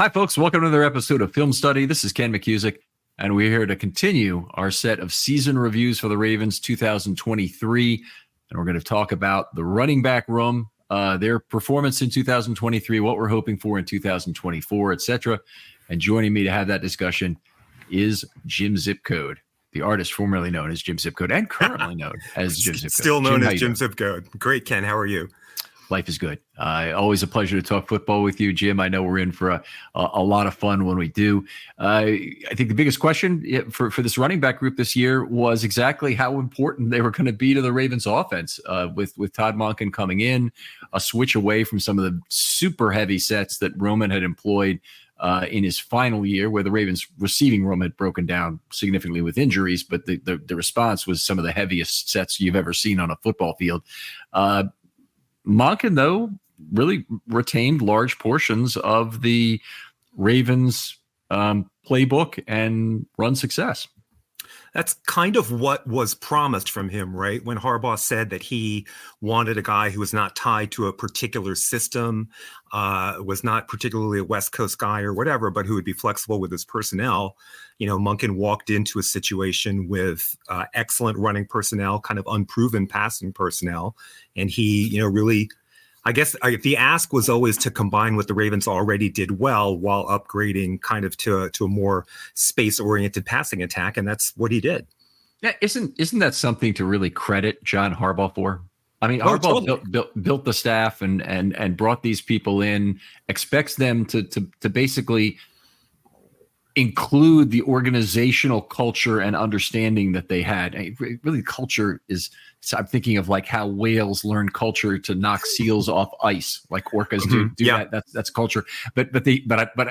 Hi, folks. Welcome to another episode of Film Study. This is Ken McCusick, and we're here to continue our set of season reviews for the Ravens 2023. And we're going to talk about the running back room, their performance in 2023, what we're hoping for in 2024, etc. And joining me to have that discussion is Jim Zipcode, the artist formerly known as Jim Zipcode and currently known as Jim Zipcode. Still known as Jim Zipcode. Great, Ken. How are you? Life is good. Always a pleasure to talk football with you, Jim. I know we're in for a lot of fun when we do. I think the biggest question for this running back group this year was exactly how important they were going to be to the Ravens offense with Todd Monken coming in, a switch away from some of the super heavy sets that Roman had employed in his final year, where the Ravens receiving room had broken down significantly with injuries, but the response was some of the heaviest sets you've ever seen on a football field. Monken, though, really retained large portions of the Ravens' playbook and run success. That's kind of what was promised from him, right? When Harbaugh said that he wanted a guy who was not tied to a particular system, was not particularly a West Coast guy or whatever, but who would be flexible with his personnel. You know, Monken walked into a situation with excellent running personnel, kind of unproven passing personnel. And he, really, I guess the ask was always to combine what the Ravens already did well while upgrading kind of to a more space-oriented passing attack, and that's what he did. Yeah, isn't that something to really credit John Harbaugh for? I mean, Harbaugh totally built the staff and brought these people in, expects them to basically include the organizational culture and understanding that they had. Really, culture is. So I'm thinking of like how whales learn culture to knock seals off ice, like orcas do that. That's culture. But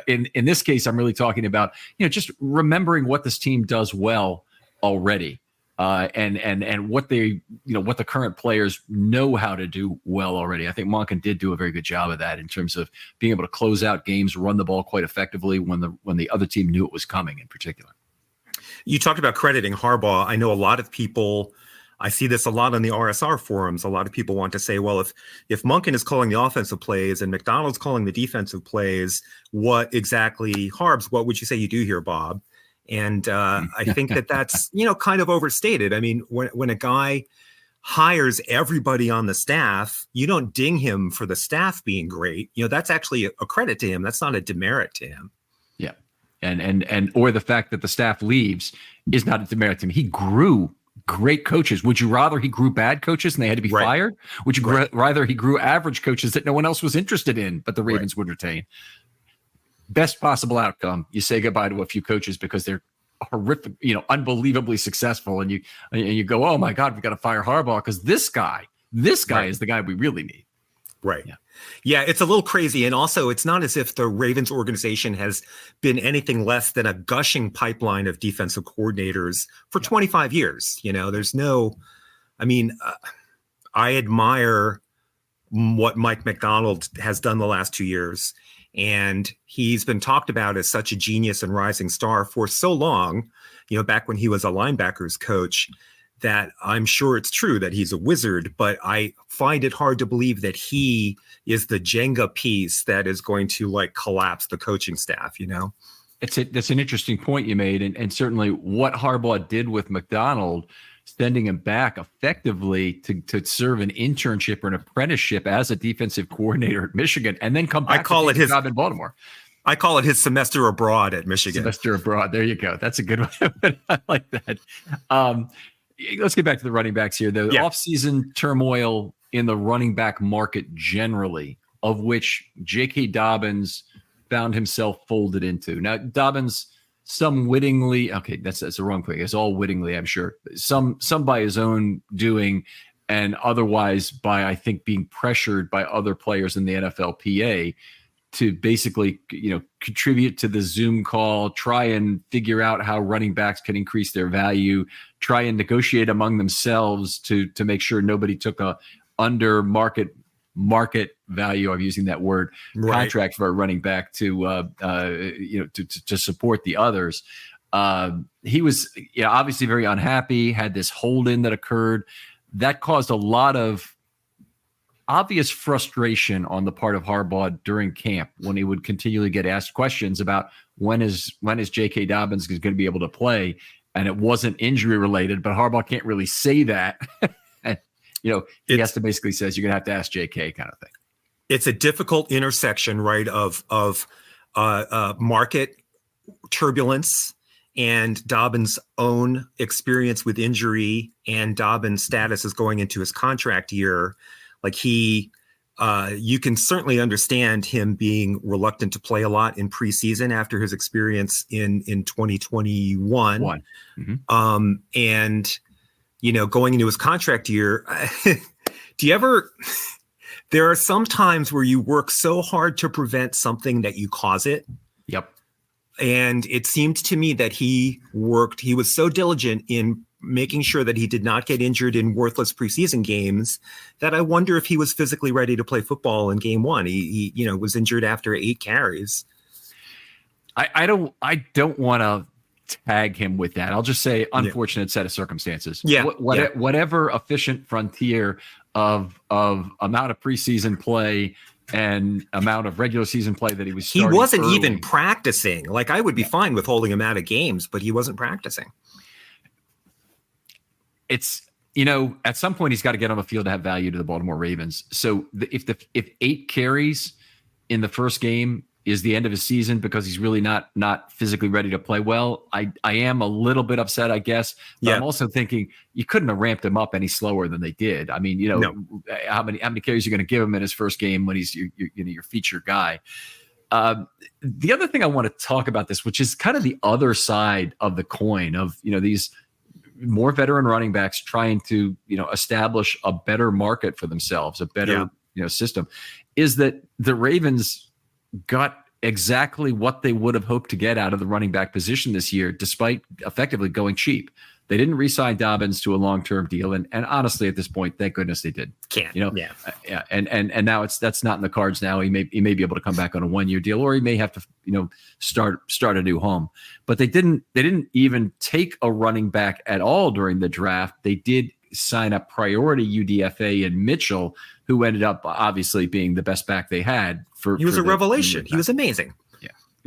in this case, I'm really talking about just remembering what this team does well already, and what they what the current players know how to do well already. I think Monken did do a very good job of that in terms of being able to close out games, run the ball quite effectively when the other team knew it was coming. In particular, you talked about crediting Harbaugh. I know a lot of people. I see this a lot on the RSR forums. A lot of people want to say, well, if Monken is calling the offensive plays and McDonald's calling the defensive plays, what exactly, Harbs, what would you say you do here, Bob? And I think that's, kind of overstated. I mean, when a guy hires everybody on the staff, you don't ding him for the staff being great. That's actually a credit to him. That's not a demerit to him. Yeah. And or the fact that the staff leaves is not a demerit to him. He grew great coaches. Would you rather he grew bad coaches and they had to be fired? Would you rather he grew average coaches that no one else was interested in, but the Ravens would retain? Best possible outcome. You say goodbye to a few coaches because they're horrific, unbelievably successful. And you go, oh my God, we got to fire Harbaugh because this guy is the guy we really need. Right. Yeah, it's a little crazy. And also, it's not as if the Ravens organization has been anything less than a gushing pipeline of defensive coordinators for 25 years. There's no, I admire what Mike Macdonald has done the last 2 years. And he's been talked about as such a genius and rising star for so long, back when he was a linebackers coach, that I'm sure it's true that he's a wizard, but I find it hard to believe that he is the Jenga piece that is going to collapse the coaching staff, That's an interesting point you made. And certainly what Harbaugh did with McDonald, sending him back effectively to serve an internship or an apprenticeship as a defensive coordinator at Michigan, and then come back to his job in Baltimore. I call it his semester abroad at Michigan. Semester abroad. There you go. That's a good one. I like that. Let's get back to the running backs here. The offseason turmoil in the running back market generally, of which J.K. Dobbins found himself folded into. Now, Dobbins, some wittingly, okay, that's the wrong thing. It's all wittingly, I'm sure. Some by his own doing, and otherwise by, I think, being pressured by other players in the NFLPA to basically, contribute to the Zoom call, try and figure out how running backs can increase their value, try and negotiate among themselves to make sure nobody took a under market value. I'm using that word, contract for a running back to support the others. He was obviously very unhappy, had this hold in that occurred that caused a lot of, obvious frustration on the part of Harbaugh during camp when he would continually get asked questions about when is J.K. Dobbins going to be able to play, and it wasn't injury related. But Harbaugh can't really say that, and he has to basically says you're going to have to ask J.K. kind of thing. It's a difficult intersection, right, of market turbulence and Dobbins' own experience with injury, and Dobbins' status as going into his contract year. Like you can certainly understand him being reluctant to play a lot in preseason after his experience in 2021. Mm-hmm. And, going into his contract year, there are some times where you work so hard to prevent something that you cause it. Yep. And it seemed to me that he was so diligent in making sure that he did not get injured in worthless preseason games that I wonder if he was physically ready to play football in game one. He was injured after 8 carries. I don't want to tag him with that. I'll just say unfortunate set of circumstances. Yeah. Whatever efficient frontier of amount of preseason play and amount of regular season play that he was starting. He wasn't early. even practicing. Like, I would be fine with holding him out of games, but he wasn't practicing. It's, at some point he's got to get on the field to have value to the Baltimore Ravens. So if 8 carries in the first game is the end of his season because he's really not physically ready to play well, I am a little bit upset, I guess. But I'm also thinking you couldn't have ramped him up any slower than they did. I mean, No. how many carries are you going to give him in his first game when he's your feature guy? The other thing I want to talk about this, which is kind of the other side of the coin of these more veteran running backs trying to establish a better market for themselves, a better system, is that the Ravens got exactly what they would have hoped to get out of the running back position this year, despite effectively going cheap. They didn't re-sign Dobbins to a long-term deal, and honestly, at this point, thank goodness they did. And now that's not in the cards. Now he may be able to come back on a 1-year deal, or he may have to start a new home. But they didn't even take a running back at all during the draft. They did sign a priority UDFA in Mitchell, who ended up obviously being the best back they had. He was a revelation. He was amazing.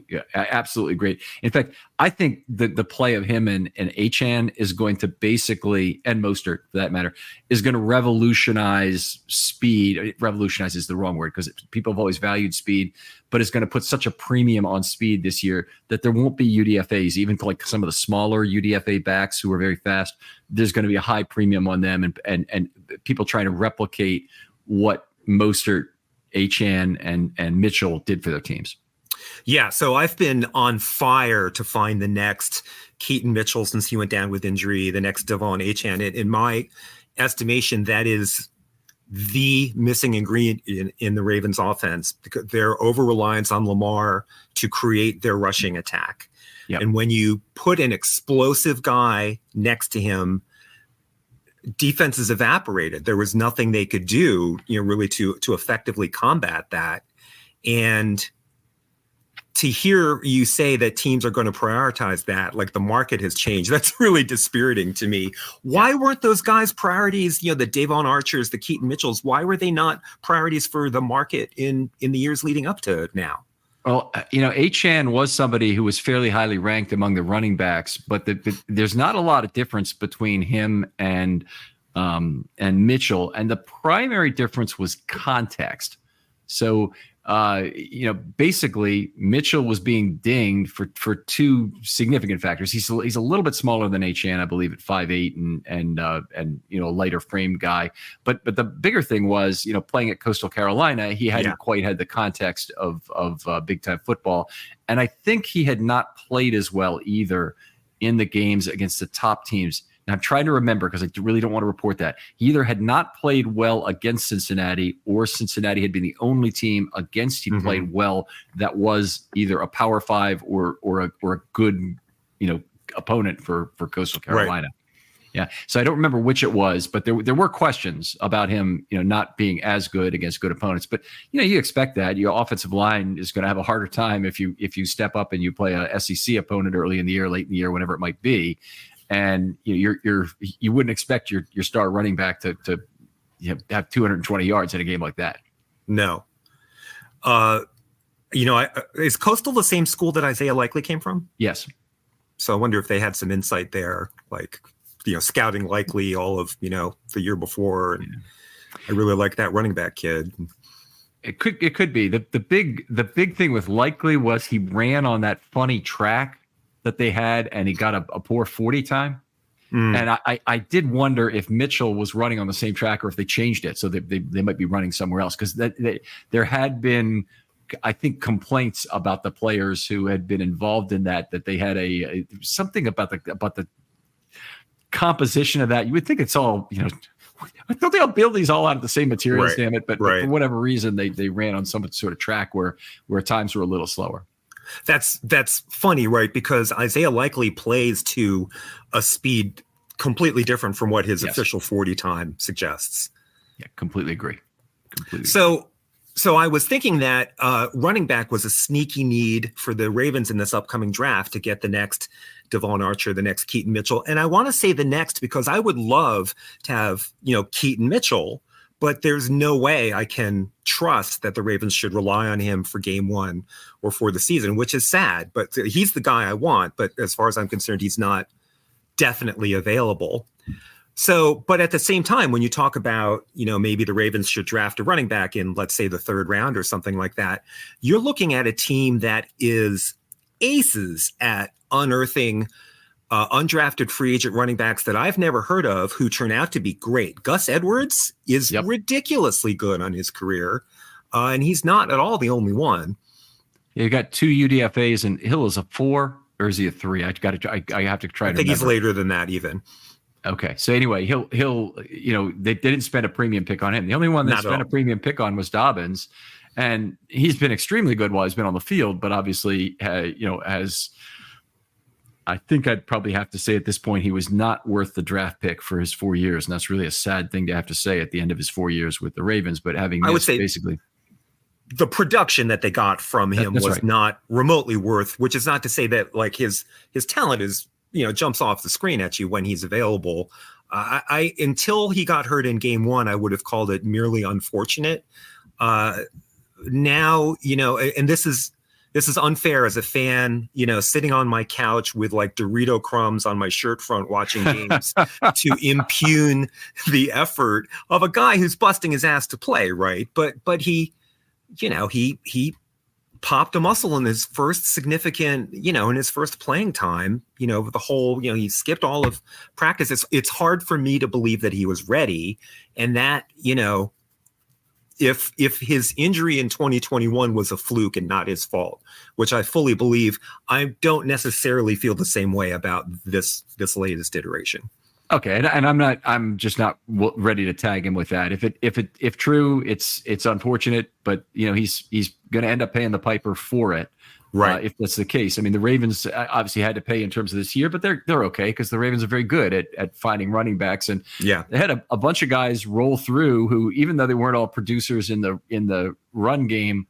Yeah, absolutely great. In fact, I think the play of him and Achane is going to basically, and Mostert for that matter, is going to revolutionize speed. Revolutionize is the wrong word because people have always valued speed, but it's going to put such a premium on speed this year that there won't be UDFAs, even for like some of the smaller UDFA backs who are very fast. There's going to be a high premium on them, and people trying to replicate what Mostert, Achane, and Mitchell did for their teams. Yeah, so I've been on fire to find the next Keaton Mitchell since he went down with injury, the next Devon Achane. In my estimation, that is the missing ingredient in the Ravens offense, because their over-reliance on Lamar to create their rushing attack. Yep. And when you put an explosive guy next to him, defenses evaporated. There was nothing they could do, really to effectively combat that. And to hear you say that teams are going to prioritize that, like the market has changed, that's really dispiriting to me. Why weren't those guys priorities, the Davon Archers, the Keaton Mitchells, why were they not priorities for the market in the years leading up to now? Well, Achane was somebody who was fairly highly ranked among the running backs, but there's not a lot of difference between him and Mitchell. And the primary difference was context. So, basically Mitchell was being dinged for 2 significant factors. He's a little bit smaller than Achane, I believe, at 5'8" and a lighter frame guy. But the bigger thing was, playing at Coastal Carolina, he hadn't quite had the context of big time football. And I think he had not played as well either in the games against the top teams. And I'm trying to remember because I really don't want to report that. He either had not played well against Cincinnati, or Cincinnati had been the only team against he played well that was either a Power 5 or a good opponent for Coastal Carolina. Right. Yeah, so I don't remember which it was, but there were questions about him, not being as good against good opponents. But you expect that your offensive line is going to have a harder time if you step up and you play a SEC opponent early in the year, late in the year, whenever it might be. And you wouldn't expect your star running back to have 220 yards in a game like that. No. Is Coastal the same school that Isaiah Likely came from? Yes. So I wonder if they had some insight there, like, scouting Likely all of, the year before. And I really like that running back kid. It could be. The big thing with Likely was he ran on that funny track that they had, and he got a poor 40 time. And I did wonder if Mitchell was running on the same track or if they changed it. So they might be running somewhere else, because there had been, I think, complaints about the players who had been involved in that they had something about the composition of that. You would think it's all, don't they all build these all out of the same materials, right, damn it? But for whatever reason, they ran on some sort of track where times were a little slower. That's funny, right? Because Isaiah Likely plays to a speed completely different from what his official 40 time suggests. Yeah, completely agree. So I was thinking that running back was a sneaky need for the Ravens in this upcoming draft to get the next Devon Archer, the next Keaton Mitchell. And I want to say the next because I would love to have, Keaton Mitchell, but there's no way I can trust that the Ravens should rely on him for game one or for the season, which is sad. But he's the guy I want. But as far as I'm concerned, he's not definitely available. So, but at the same time, when you talk about, maybe the Ravens should draft a running back in, let's say, the third round or something like that, you're looking at a team that is aces at unearthing undrafted free agent running backs that I've never heard of who turn out to be great. Gus Edwards is ridiculously good on his career, and he's not at all the only one. You got 2 UDFAs, and Hill is a 4, or is he a 3? I have to try to remember. I think he's later than that even. Okay, so anyway, he'll they didn't spend a premium pick on him. The only one that spent a premium pick on was Dobbins, and he's been extremely good while he's been on the field. But obviously, as I think I'd probably have to say at this point, he was not worth the draft pick for his 4 years, and that's really a sad thing to have to say at the end of his 4 years with the Ravens. But having, I would say, basically, the production that they got from him was not remotely worth. Which is not to say that like his talent is, jumps off the screen at you when he's available. I until he got hurt in game one, I would have called it merely unfortunate. Now, and this is unfair as a fan, sitting on my couch with like Dorito crumbs on my shirt front watching games to impugn the effort of a guy who's busting his ass to play, right? But he popped a muscle in his first significant, in his first playing time, the whole, he skipped all of practice. It's hard for me to believe that he was ready. And that, if his injury in 2021 was a fluke and not his fault, which I fully believe, I don't necessarily feel the same way about this latest iteration. Okay, and I'm just not ready to tag him with that. If true, it's unfortunate, but he's going to end up paying the piper for it, right? If that's the case. I mean, the Ravens obviously had to pay in terms of this year, but they're okay because the Ravens are very good at finding running backs, and they had a bunch of guys roll through who, even though they weren't all producers in the run game,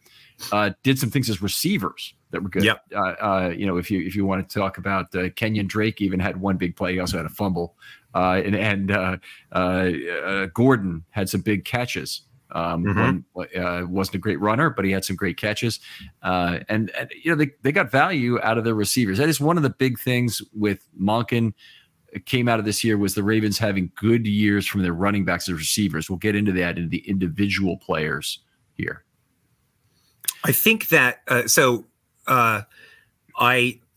did some things as receivers that were good. If you want to talk about Kenyon Drake, even had one big play. He also had a fumble. And Gordon had some big catches. One wasn't a great runner, but he had some great catches. And they got value out of their receivers. That is one of the big things with Monken came out of this year, was the Ravens having good years from their running backs as receivers. We'll get into that, into the individual players here. I think that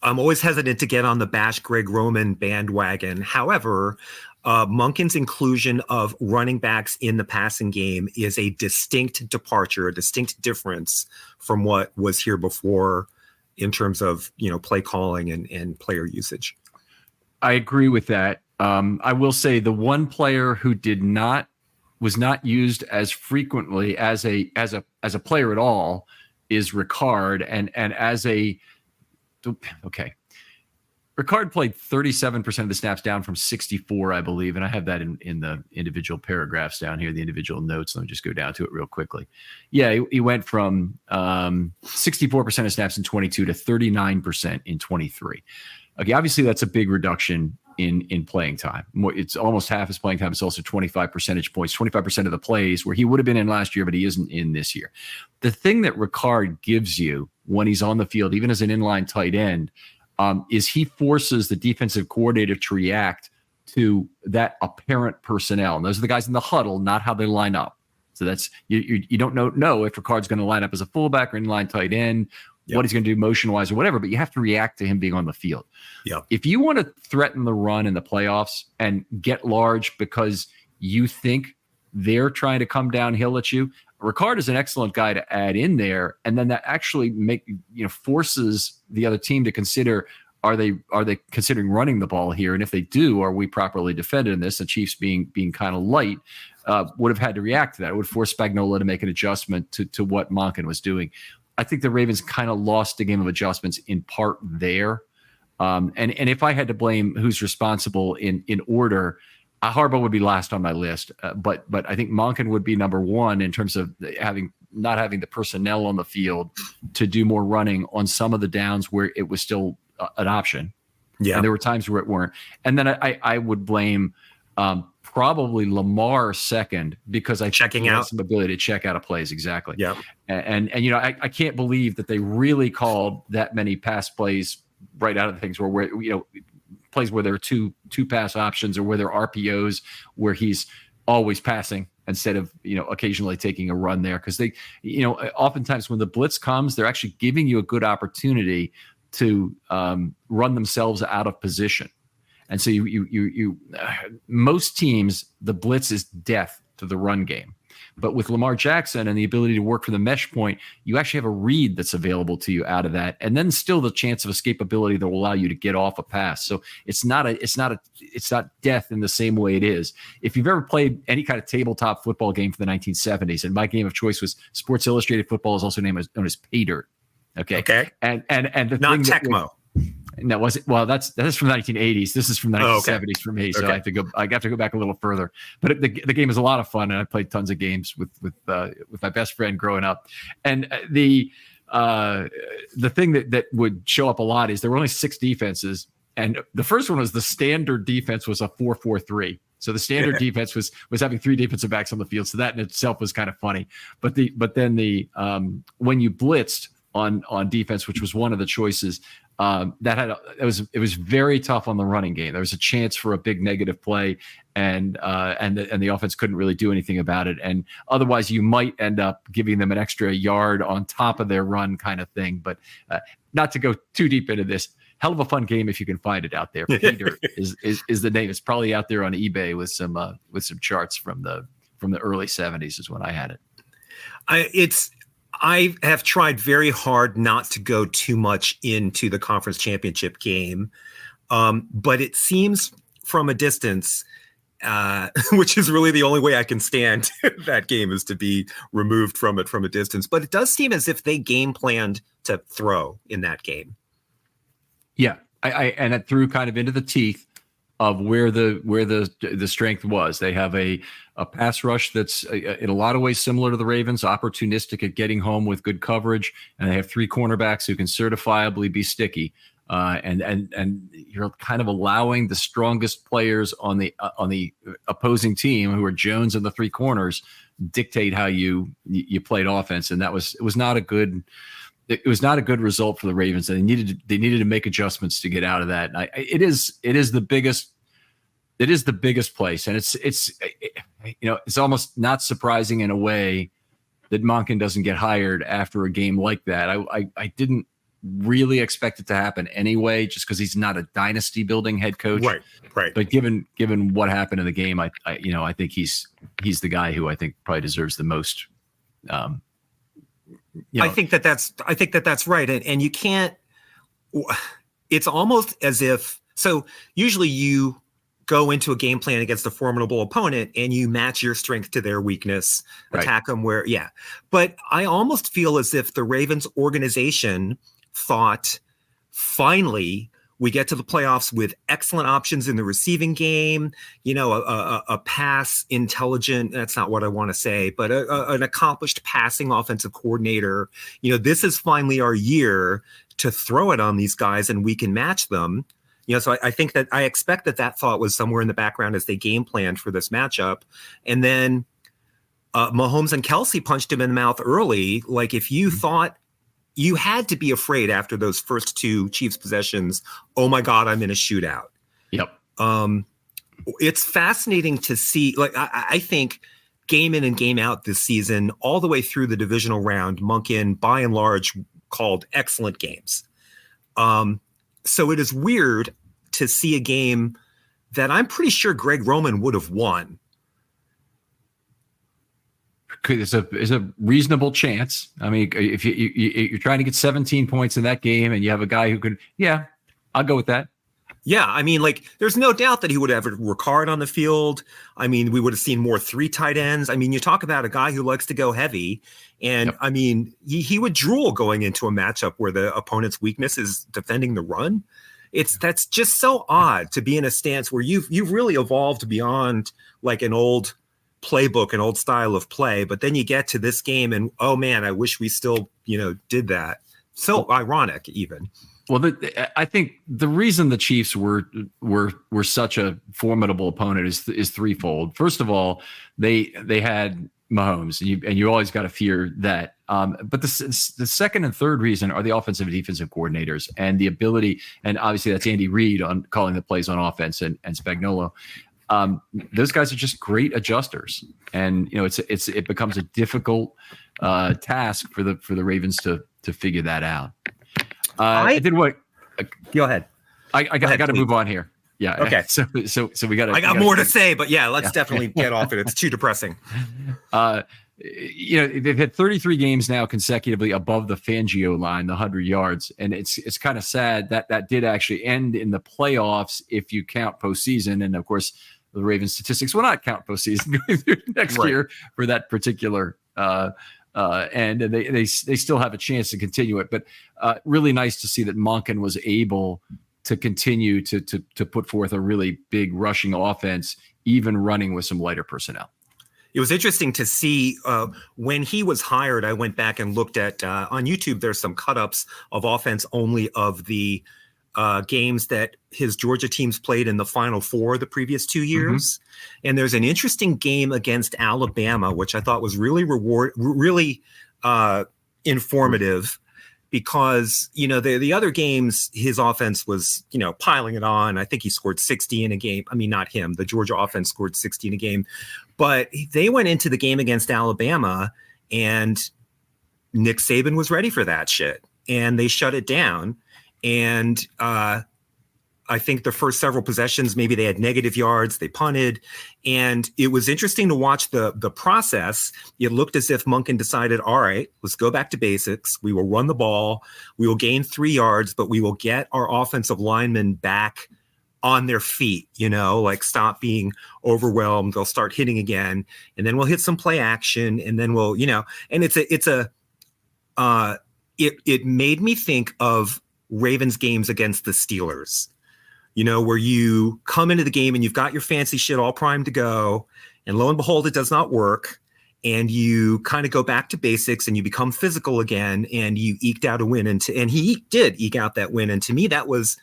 I'm always hesitant to get on the bash Greg Roman bandwagon. However, Monken's inclusion of running backs in the passing game is a distinct departure, a distinct difference from what was here before in terms of, play calling and player usage. I agree with that. I will say the one player who was not used as frequently as a player at all is Ricard, and as a Ricard played 37% of the snaps, down from 64, I believe. And I have that in the individual paragraphs down here, the individual notes. Let me just go down to it real quickly. Yeah, he went from 64% of snaps in 22 to 39% in 23. Okay, obviously that's a big reduction in playing time. It's almost half his playing time. It's also 25 percentage points, 25% of the plays where he would have been in last year, but he isn't in this year. The thing that Ricard gives you when he's on the field, even as an inline tight end, is he forces the defensive coordinator to react to that apparent personnel. And those are the guys in the huddle, not how they line up. So that's you don't know if Ricard's going to line up as a fullback or inline tight end, what he's going to do motion-wise or whatever, but you have to react to him being on the field. If you want to threaten the run in the playoffs and get large because you think they're trying to come downhill at you, Ricard is an excellent guy to add in there, and then that actually forces the other team to consider, are they considering running the ball here? And if they do, are we properly defended in this? The Chiefs being kind of light would have had to react to that. It would force Spagnuolo to make an adjustment to what Monken was doing. I think the Ravens kind of lost the game of adjustments in part there. And if I had to blame who's responsible in order, Harbaugh would be last on my list. But I think Monken would be number one in terms of not having the personnel on the field to do more running on some of the downs where it was still an option. Yeah. And there were times where it weren't. And then I would blame probably Lamar second, because I think he has some ability to check out of plays. Exactly. Yeah. And I can't believe that they really called that many pass plays right out of the things where plays where there are two pass options, or where there are RPOs where he's always passing instead of occasionally taking a run there, because they oftentimes when the blitz comes, they're actually giving you a good opportunity to run themselves out of position. And so you most teams, the blitz is death to the run game. But with Lamar Jackson and the ability to work from the mesh point, you actually have a read that's available to you out of that, and then still the chance of escapability that will allow you to get off a pass. So it's not death in the same way it is. If you've ever played any kind of tabletop football game from the 1970s, and my game of choice was Sports Illustrated Football, is also known as Pay Dirt. Okay. And the not thing Tecmo. No, was it? Well, that's from the 1980s. This is from the 1970s for me, so I have to go back a little further. But the game is a lot of fun, and I played tons of games with my best friend growing up. And the thing that would show up a lot is there were only 6 defenses, and the first one was the standard defense was a 4-4-3. So the standard defense was having 3 defensive backs on the field. So that in itself was kind of funny. But then when you blitzed on defense, which was one of the choices, it was very tough on the running game. There was a chance for a big negative play, and the offense couldn't really do anything about it. And otherwise, you might end up giving them an extra yard on top of their run, kind of thing. But not to go too deep into this, hell of a fun game if you can find it out there. Peter is the name. It's probably out there on eBay with some charts from the early 70s is when I had it. I have tried very hard not to go too much into the conference championship game, but it seems from a distance, which is really the only way I can stand that game, is to be removed from it from a distance. But it does seem as if they game planned to throw in that game. Yeah, and it threw kind of into the teeth of where the strength was. They have a pass rush that's in a lot of ways similar to the Ravens, opportunistic at getting home with good coverage, and they have 3 cornerbacks who can certifiably be sticky. And you're kind of allowing the strongest players on the opposing team, who are Jones and the 3 corners, dictate how you played offense, and it was not a good result for the Ravens. They needed to make adjustments to get out of that. And it is the biggest place, and it's almost not surprising in a way that Monken doesn't get hired after a game like that. I didn't really expect it to happen anyway, just because he's not a dynasty building head coach. Right. But given what happened in the game, I think he's the guy who I think probably deserves the most. I think that's right. And you can't, it's almost as if, so usually you go into a game plan against a formidable opponent and you match your strength to their weakness, attack them where, But I almost feel as if the Ravens organization thought, finally, we get to the playoffs with excellent options in the receiving game, a pass intelligent, that's not what I want to say, but an accomplished passing offensive coordinator. This is finally our year to throw it on these guys and we can match them. So I think that I expect that thought was somewhere in the background as they game planned for this matchup. And then Mahomes and Kelsey punched him in the mouth early. Like, if you thought you had to be afraid after those first two Chiefs possessions, oh my God, I'm in a shootout. Yep. It's fascinating to see. Like, I think game in and game out this season, all the way through the divisional round, Monken, by and large, called excellent games. So it is weird to see a game that I'm pretty sure Greg Roman would have won. It's a reasonable chance. I mean, if you're trying to get 17 points in that game and you have a guy who could, I'll go with that. Yeah, I mean, like, there's no doubt that he would have Ricard on the field. I mean, we would have seen more 3 tight ends. I mean, you talk about a guy who likes to go heavy. And, I mean, he would drool going into a matchup where the opponent's weakness is defending the run. That's just so odd to be in a stance where you've really evolved beyond, like, an old playbook, an old style of play. But then you get to this game and, oh, man, I wish we still, did that. So ironic, even. Well, I think the reason the Chiefs were such a formidable opponent is threefold. First of all, they had Mahomes, and you always got to fear that. But the second and third reason are the offensive and defensive coordinators and the ability, and obviously that's Andy Reid on calling the plays on offense and Spagnuolo. Those guys are just great adjusters, and it becomes a difficult task for the Ravens to figure that out. I did what? Go ahead. I got to move on here. Yeah. Okay. So we got. I got more to say, but let's definitely get off it. It's too depressing. They've had 33 games now consecutively above the Fangio line, the 100 yards, and it's kind of sad that did actually end in the playoffs if you count postseason, and of course the Ravens statistics will not count postseason going through next year for that particular. And they still have a chance to continue it, but really nice to see that Monken was able to continue to put forth a really big rushing offense, even running with some lighter personnel. It was interesting to see when he was hired. I went back and looked at on YouTube. There's some cut-ups of offense only of the games that his Georgia teams played in the Final Four the previous 2 years. Mm-hmm. And there's an interesting game against Alabama, which I thought was really informative because, the other games, his offense was, piling it on. I think he scored 60 in a game. I mean, not him. The Georgia offense scored 60 in a game. But they went into the game against Alabama, and Nick Saban was ready for that shit. And they shut it down. And I think the first several possessions, maybe they had negative yards, they punted. And it was interesting to watch the process. It looked as if Monken decided, all right, let's go back to basics. We will run the ball. We will gain 3 yards, but we will get our offensive linemen back on their feet, like stop being overwhelmed. They'll start hitting again. And then we'll hit some play action. And then we'll, and it made me think of Ravens games against the Steelers, where you come into the game and you've got your fancy shit all primed to go, and lo and behold, it does not work. And you kind of go back to basics and you become physical again, and you eked out a win. And he did eke out that win. And to me, that was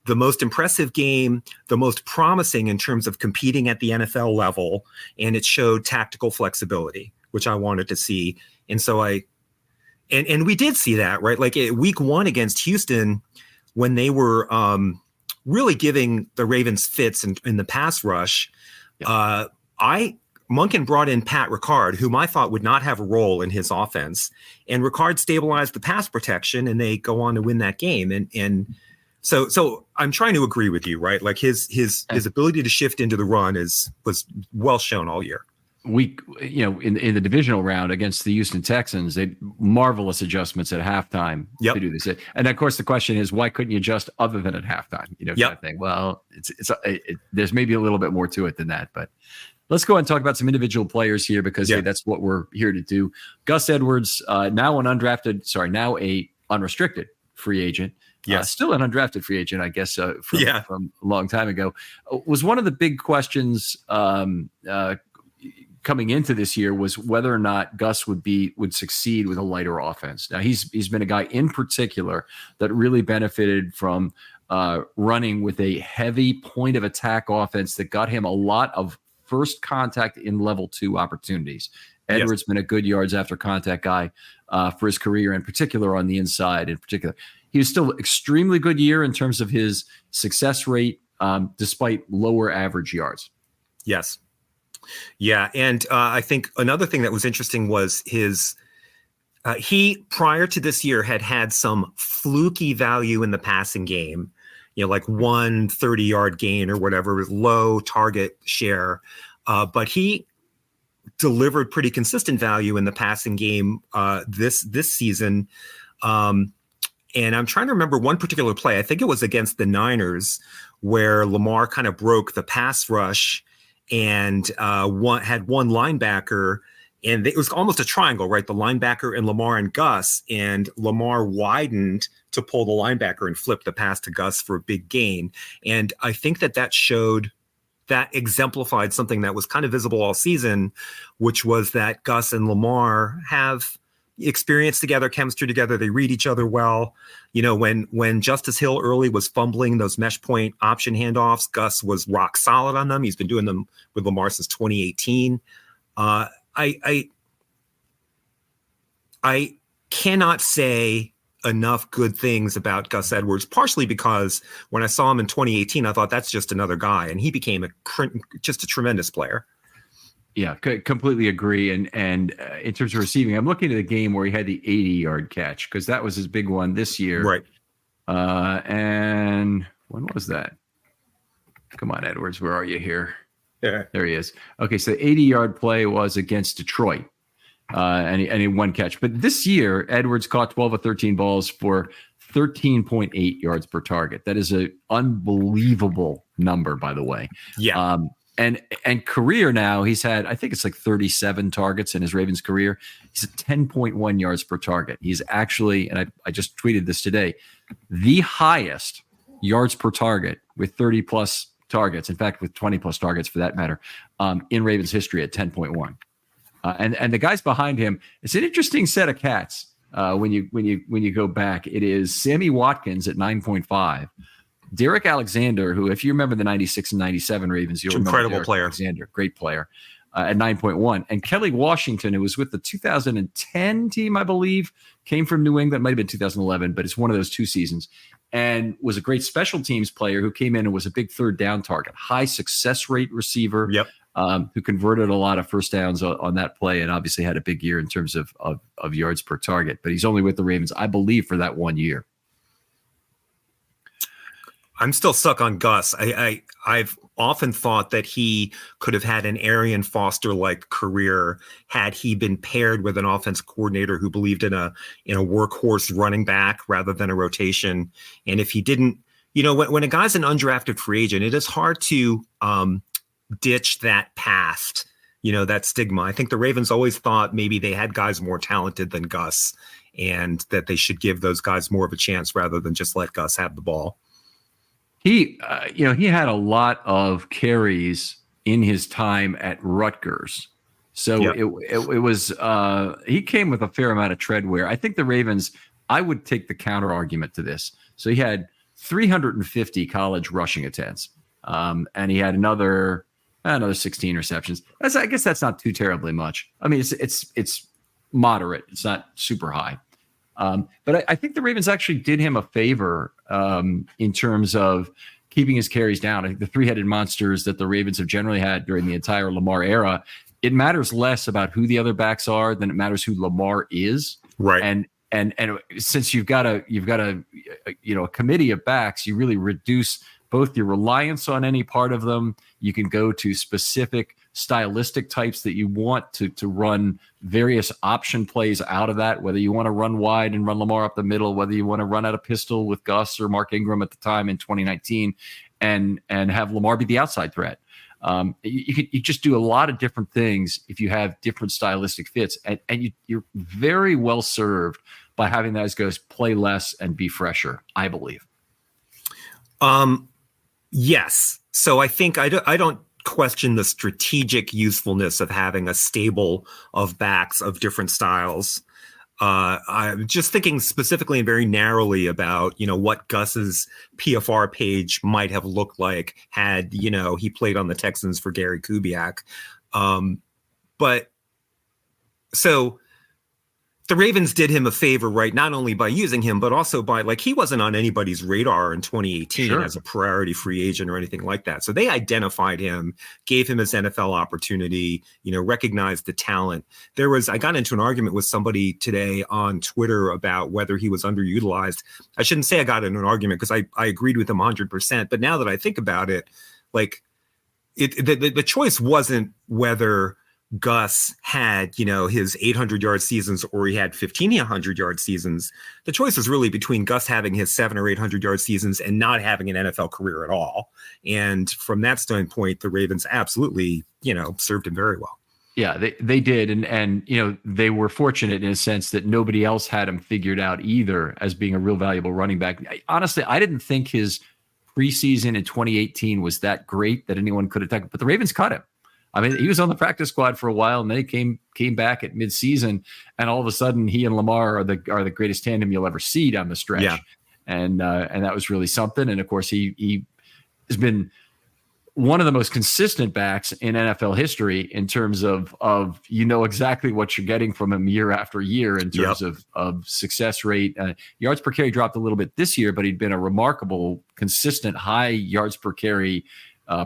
the most impressive game, the most promising in terms of competing at the NFL level. And it showed tactical flexibility, which I wanted to see. And so And we did see that, right? Like week 1 against Houston, when they were really giving the Ravens fits in the pass rush, Monken brought in Pat Ricard, whom I thought would not have a role in his offense. And Ricard stabilized the pass protection, and they go on to win that game. And so I'm trying to agree with you, right? Like his ability to shift into the run was well shown all year. In the divisional round against the Houston Texans, they marvelous adjustments at halftime to do this. And of course, the question is, why couldn't you adjust other than at halftime? Kind of thing. Well, there's maybe a little bit more to it than that. But let's go ahead and talk about some individual players here because that's what we're here to do. Gus Edwards, now a unrestricted free agent. Still an undrafted free agent, I guess, from a long time ago. Was one of the big questions coming into this year was whether or not Gus would succeed with a lighter offense. Now he's been a guy in particular that really benefited from running with a heavy point of attack offense that got him a lot of first contact in level 2 opportunities. Edwards been a good yards after contact guy for his career, in particular on the inside. In particular, he was still extremely good year in terms of his success rate, despite lower average yards. Yes. Yeah. And I think another thing that was interesting was he, prior to this year, had some fluky value in the passing game, like 1 30-yard gain or whatever, with low target share. But he delivered pretty consistent value in the passing game this season. And I'm trying to remember one particular play. I think it was against the Niners, where Lamar kind of broke the pass rush and had one linebacker, and it was almost a triangle, right? The linebacker and Lamar and Gus, and Lamar widened to pull the linebacker and flip the pass to Gus for a big gain. And I think that exemplified something that was kind of visible all season, which was that Gus and Lamar have experience together, chemistry together. They read each other well. When Justice Hill early was fumbling those mesh point option handoffs, Gus was rock solid on them. He's been doing them with Lamar since 2018. I cannot say enough good things about Gus Edwards, partially because when I saw him in 2018, I thought that's just another guy, and he became just a tremendous player. Yeah, completely agree. And in terms of receiving, I'm looking at the game where he had the 80-yard catch, because that was his big one this year. Right. And when was that? Come on, Edwards, where are you here? Yeah. There he is. Okay, so the 80-yard play was against Detroit, and he one catch. But this year, Edwards caught 12 of 13 balls for 13.8 yards per target. That is an unbelievable number, by the way. Yeah. And career now, he's had, I think it's like 37 targets in his Ravens career. He's at 10.1 yards per target. He's actually, and I just tweeted this today, the highest yards per target with 30 plus targets. In fact, with 20 plus targets for that matter, in Ravens history at 10.1. And the guys behind him, it's an interesting set of cats. When you go back, it is Sammy Watkins at 9.5. Derek Alexander, who, if you remember the 96 and 97 Ravens, you'll remember incredible Derek player. Alexander, great player, at 9.1. And Kelly Washington, who was with the 2010 team, I believe, came from New England. It might have been 2011, but it's one of those 2 seasons, and was a great special teams player who came in and was a big third down target, high success rate receiver, who converted a lot of first downs on that play, and obviously had a big year in terms of yards per target. But he's only with the Ravens, I believe, for that 1 year. I'm still stuck on Gus. I've often thought that he could have had an Arian Foster-like career had he been paired with an offense coordinator who believed in a workhorse running back rather than a rotation. And if he didn't, when a guy's an undrafted free agent, it is hard to ditch that past, that stigma. I think the Ravens always thought maybe they had guys more talented than Gus, and that they should give those guys more of a chance rather than just let Gus have the ball. He had a lot of carries in his time at Rutgers. So it was, he came with a fair amount of treadwear. I think the Ravens, I would take the counter argument to this. So he had 350 college rushing attempts, and he had another 16 receptions. I guess that's not too terribly much. I mean, it's moderate. It's not super high. But I think the Ravens actually did him a favor in terms of keeping his carries down. I think the 3-headed monsters that the Ravens have generally had during the entire Lamar era, it matters less about who the other backs are than it matters who Lamar is. Right. And since you've got a committee of backs, you really reduce both your reliance on any part of them. You can go to specific stylistic types that you want to run various option plays out of that, whether you want to run wide and run Lamar up the middle, whether you want to run out a pistol with Gus or Mark Ingram at the time in 2019 and have Lamar be the outside threat. You just do a lot of different things if you have different stylistic fits, and you're very well served by having those guys play less and be fresher, I believe. Yes. So I think I don't question the strategic usefulness of having a stable of backs of different styles. I'm just thinking specifically and very narrowly about, what Gus's PFR page might have looked like had, he played on the Texans for Gary Kubiak. But so the Ravens did him a favor, right? Not only by using him, but also by he wasn't on anybody's radar in 2018 as a priority free agent or anything like that. So they identified him, gave him his NFL opportunity, recognized the talent. I got into an argument with somebody today on Twitter about whether he was underutilized. I shouldn't say I got into an argument because I agreed with him 100%. But now that I think about it, the choice wasn't whether Gus had, his 800-yard seasons or he had 1,500-yard seasons. The choice was really between Gus having his 700 or 800-yard seasons and not having an NFL career at all. And from that standpoint, the Ravens absolutely, served him very well. Yeah, they did. And they were fortunate in a sense that nobody else had him figured out either as being a real valuable running back. Honestly, I didn't think his preseason in 2018 was that great that anyone could attack, but the Ravens cut him. I mean, he was on the practice squad for a while, and then he came back at midseason, and all of a sudden, he and Lamar are the greatest tandem you'll ever see down the stretch. Yeah. And that was really something. And of course, he has been one of the most consistent backs in NFL history in terms of exactly what you're getting from him year after year in terms of success rate. Yards per carry dropped a little bit this year, but he'd been a remarkable, consistent high yards per carry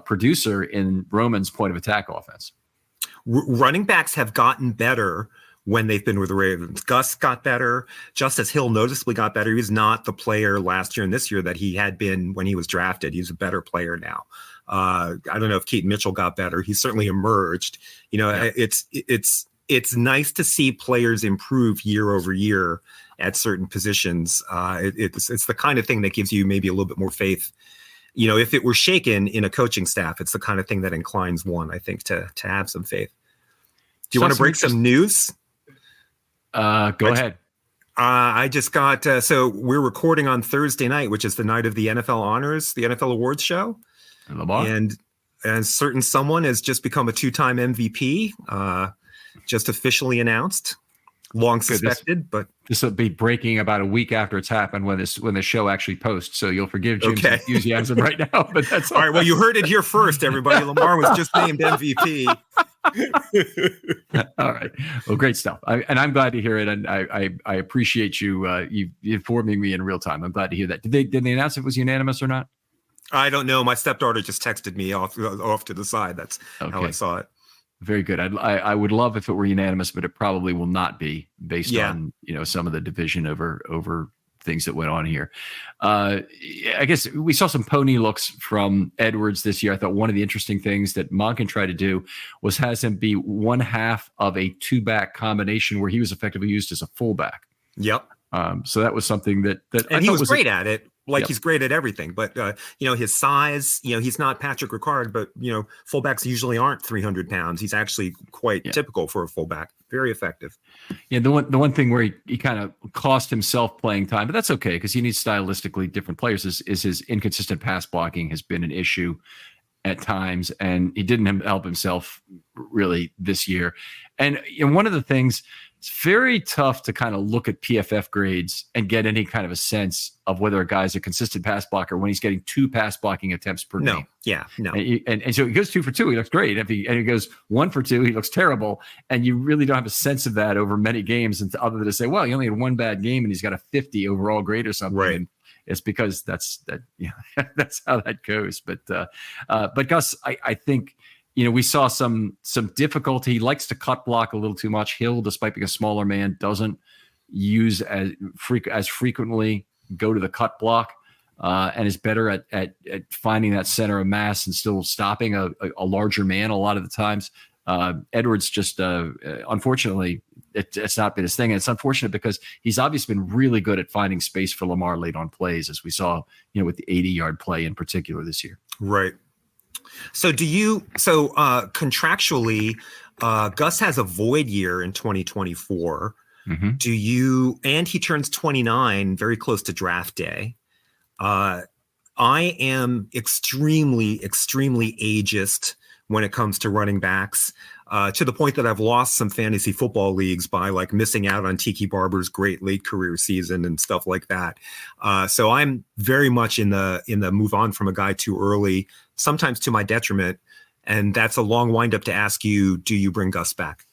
producer in Roman's point of attack offense. Running backs have gotten better when they've been with the Ravens. Gus got better. Justice Hill noticeably got better. He was not the player last year and this year that he had been when he was drafted. He's a better player now. I don't know if Keaton Mitchell got better. He certainly emerged. It's nice to see players improve year over year at certain positions. It's the kind of thing that gives you maybe a little bit more faith. If it were shaken in a coaching staff, it's the kind of thing that inclines one, I think, to have some faith. Do you want to break some news? Go ahead. I just got, so we're recording on Thursday night, which is the night of the NFL Honors, the NFL Awards show. Lamar. And certain someone has just become a 2-time MVP, just officially announced. Long suspected, but this will be breaking about a week after it's happened when the show actually posts. So you'll forgive Jim's enthusiasm right now, but that's all right. Well, you heard it here first, everybody. Lamar was just named MVP. All right. Well, great stuff. I'm glad to hear it, and I appreciate you informing me in real time. I'm glad to hear that. Did they announce if it was unanimous or not? I don't know. My stepdaughter just texted me off to the side. That's how I saw it. Very good. I would love if it were unanimous, but it probably will not be based on some of the division over things that went on here. I guess we saw some pony looks from Edwards this year. I thought one of the interesting things that Monken tried to do was has him be one half of a 2-back combination where he was effectively used as a fullback. Yep. So that was something that and he was great at it. He's great at everything, but his size, he's not Patrick Ricard, but fullbacks usually aren't 300 pounds. He's actually quite typical for a fullback. Very effective. Yeah. The one thing where he kind of cost himself playing time, but that's okay because he needs stylistically different players is his inconsistent pass blocking has been an issue at times, and he didn't help himself really this year. And one of the things, it's very tough to kind of look at PFF grades and get any kind of a sense of whether a guy's a consistent pass blocker when he's getting 2 pass blocking attempts per game. Yeah, no. And so he goes 2 for 2, he looks great. If he goes 1 for 2, he looks terrible. And you really don't have a sense of that over many games, and other than to say, well, he only had 1 bad game and he's got a 50 overall grade or something. Right. And it's because that's how that goes. But Gus, I think. We saw some difficulty. He likes to cut block a little too much. Hill, despite being a smaller man, doesn't use as frequently go to the cut block and is better at finding that center of mass and still stopping a larger man a lot of the times. Edwards just, unfortunately, it's not been his thing. And it's unfortunate because he's obviously been really good at finding space for Lamar late on plays, as we saw, with the 80-yard play in particular this year. Right. So contractually, Gus has a void year in 2024. Mm-hmm. And he turns 29 very close to draft day. I am extremely, extremely ageist when it comes to running backs. to the point that I've lost some fantasy football leagues by like missing out on Tiki Barber's great late career season and stuff like that. So I'm very much in the move on from a guy too early, sometimes to my detriment. And that's a long windup to ask you, do you bring Gus back?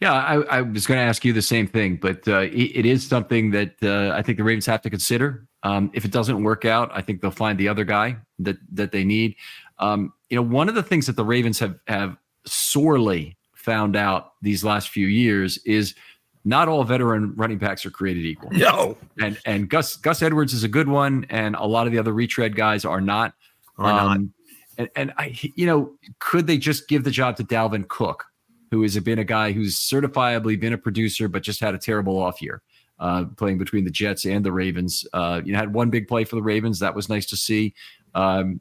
Yeah, I was going to ask you the same thing, but it is something that I think the Ravens have to consider. If it doesn't work out, I think they'll find the other guy that they need. One of the things that the Ravens have sorely found out these last few years is not all veteran running backs are created equal. No. And Gus Edwards is a good one, and a lot of the other retread guys are not. And could they just give the job to Dalvin Cook, who has been a guy who's certifiably been a producer, but just had a terrible off year, playing between the Jets and the Ravens. Had one big play for the Ravens. That was nice to see. Another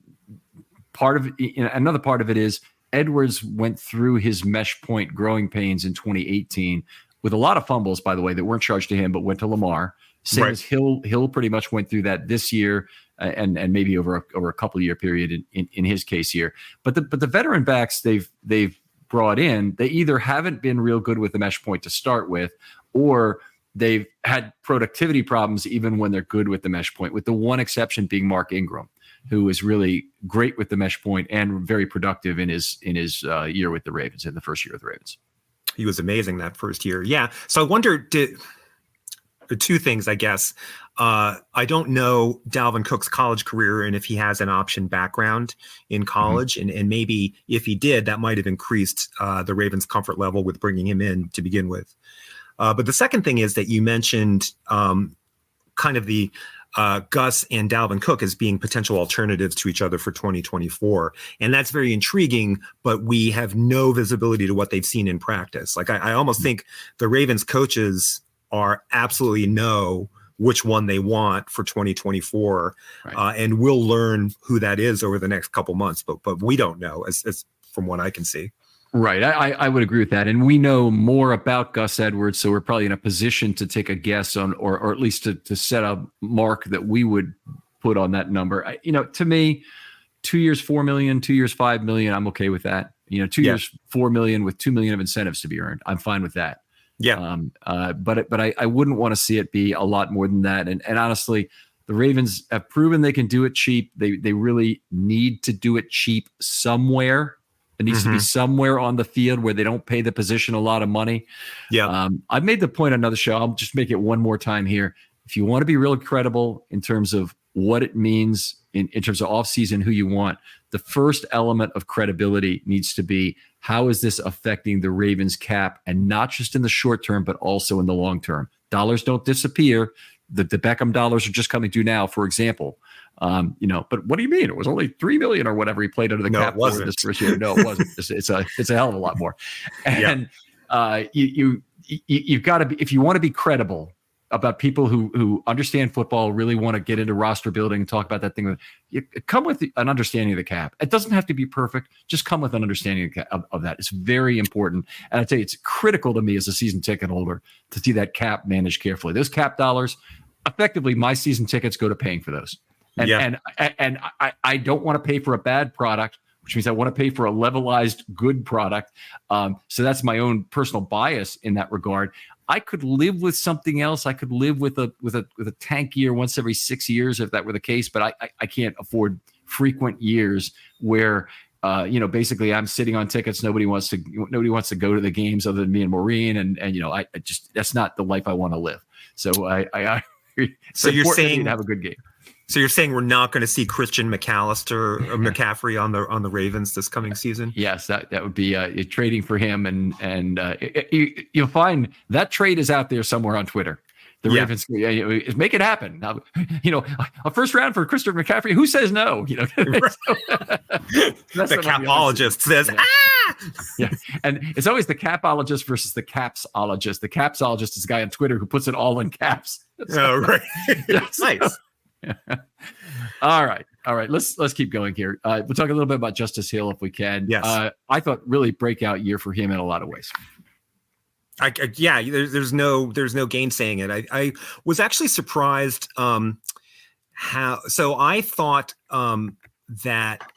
part of it is Edwards went through his mesh point growing pains in 2018 with a lot of fumbles, by the way, that weren't charged to him, but went to Lamar. Same as Hill pretty much went through that this year, and maybe over a couple year period in his case here. But the veteran backs they've brought in, they either haven't been real good with the mesh point to start with, or they've had productivity problems even when they're good with the mesh point, with the one exception being Mark Ingram, who is really great with the mesh point and very productive in his year with the Ravens, in the first year of the Ravens. He was amazing that first year. Yeah. So I wonder, two things, I guess. I don't know Dalvin Cook's college career and if he has an option background in college. Mm-hmm. And maybe if he did, that might have increased the Ravens' comfort level with bringing him in to begin with. But the second thing is that you mentioned kind of the Gus and Dalvin Cook as being potential alternatives to each other for 2024. And that's very intriguing, but we have no visibility to what they've seen in practice. Like I almost think the Ravens coaches are absolutely know which one they want for 2024. Right. And we'll learn who that is over the next couple months, but we don't know as from what I can see. Right. I would agree with that. And we know more about Gus Edwards, so we're probably in a position to take a guess on, or at least to set a mark that we would put on that number. To me, 2 years, $4 million, 2 years, $5 million, I'm okay with that. 2 years, $4 million with $2 million of incentives to be earned. I'm fine with that. Yeah. But I wouldn't want to see it be a lot more than that. And honestly, the Ravens have proven they can do it cheap. They really need to do it cheap somewhere. It needs to be somewhere on the field where they don't pay the position a lot of money. Yeah. I've made the point on another show. I'll just make it one more time here. If you want to be really credible in terms of what it means in terms of offseason, who you want, the first element of credibility needs to be, how is this affecting the Ravens cap? And not just in the short term, but also in the long term. Dollars don't disappear. The Beckham dollars are just coming due now, for example. But what do you mean? It was only $3 million or whatever he played under the cap for this first year. No, it wasn't. It's a hell of a lot more. And you've got to be, if you want to be credible about people who understand football, really want to get into roster building and talk about that thing, you come with an understanding of the cap. It doesn't have to be perfect. Just come with an understanding of that. It's very important. And I tell you, it's critical to me as a season ticket holder to see that cap managed carefully. Those cap dollars, effectively, my season tickets go to paying for those. And I don't want to pay for a bad product, which means I want to pay for a levelized good product. So that's my own personal bias in that regard. I could live with something else. I could live with a tank year once every 6 years if that were the case. But I can't afford frequent years where basically I'm sitting on tickets. Nobody wants to go to the games other than me and Maureen. And I just, that's not the life I want to live. So so you're saying to have a good game. So you're saying we're not going to see Christian McAllister or McCaffrey on the Ravens this coming season? Yes, that would be trading for him, and you'll find that trade is out there somewhere on Twitter. The Ravens make it happen. Now, a first round for Christian McCaffrey. Who says no? The capologist says, Yeah, and it's always the capologist versus the capsologist. The capsologist is the guy on Twitter who puts it all in caps. Right. Nice. All right. Let's keep going here. We'll talk a little bit about Justice Hill if we can. Yes. I thought really breakout year for him in a lot of ways. There's no gainsaying it. I was actually surprised how. So I thought that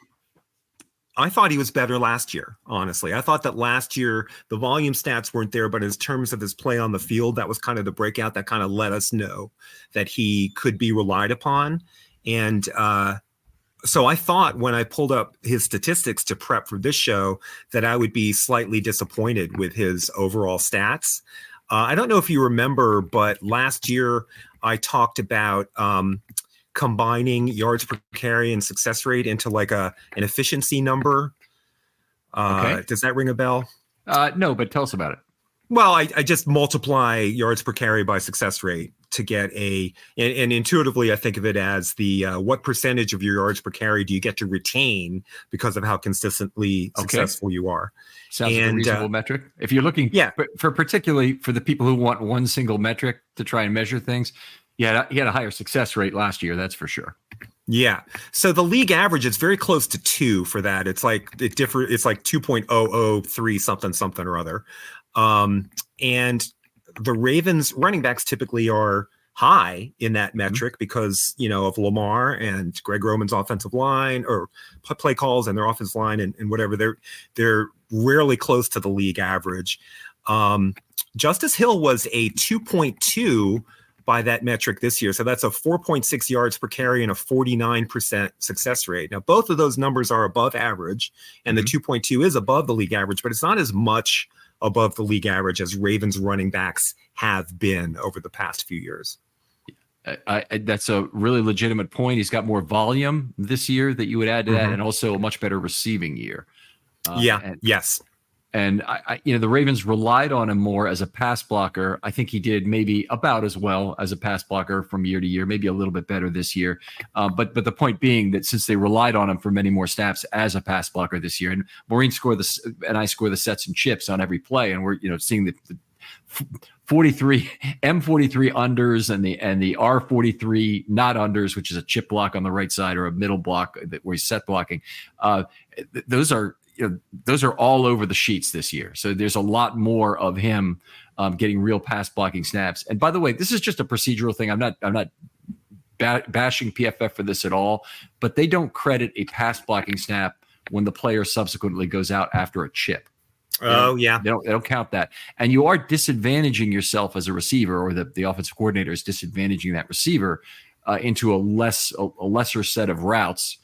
I thought he was better last year, honestly. I thought that last year the volume stats weren't there, but in terms of his play on the field, that was kind of the breakout that kind of let us know that he could be relied upon. And so I thought when I pulled up his statistics to prep for this show that I would be slightly disappointed with his overall stats. I don't know if you remember, but last year I talked about combining yards per carry and success rate into like an efficiency number. Okay. Does that ring a bell? No, but tell us about it. Well, I just multiply yards per carry by success rate to get and intuitively I think of it as the what percentage of your yards per carry do you get to retain because of how consistently successful you are. Sounds like a reasonable metric. If you're looking for particularly for the people who want one single metric to try and measure things, he had a higher success rate last year, that's for sure. Yeah. So the league average is very close to 2 for that. It's like it's like 2.003 something or other. And the Ravens running backs typically are high in that metric because, of Lamar and Greg Roman's offensive line or play calls and their offensive line and whatever. They're rarely close to the league average. Justice Hill was a 2.2 by that metric this year. So that's a 4.6 yards per carry and a 49% success rate. Now, both of those numbers are above average, and the 2.2 is above the league average, but it's not as much above the league average as Ravens running backs have been over the past few years. That's a really legitimate point. He's got more volume this year that you would add to that, and also a much better receiving year. Yes. And the Ravens relied on him more as a pass blocker. I think he did maybe about as well as a pass blocker from year to year, maybe a little bit better this year. But the point being that since they relied on him for many more snaps as a pass blocker this year, and Maureen and I score the sets and chips on every play, and we're seeing the 43 M43 unders and the R43 not unders, which is a chip block on the right side or a middle block where he's set blocking. Those are all over the sheets this year. So there's a lot more of him getting real pass blocking snaps. And by the way, this is just a procedural thing. I'm not bashing PFF for this at all, but they don't credit a pass blocking snap when the player subsequently goes out after a chip. They don't count that. And you are disadvantaging yourself as a receiver, or the offensive coordinator is disadvantaging that receiver into a lesser set of routes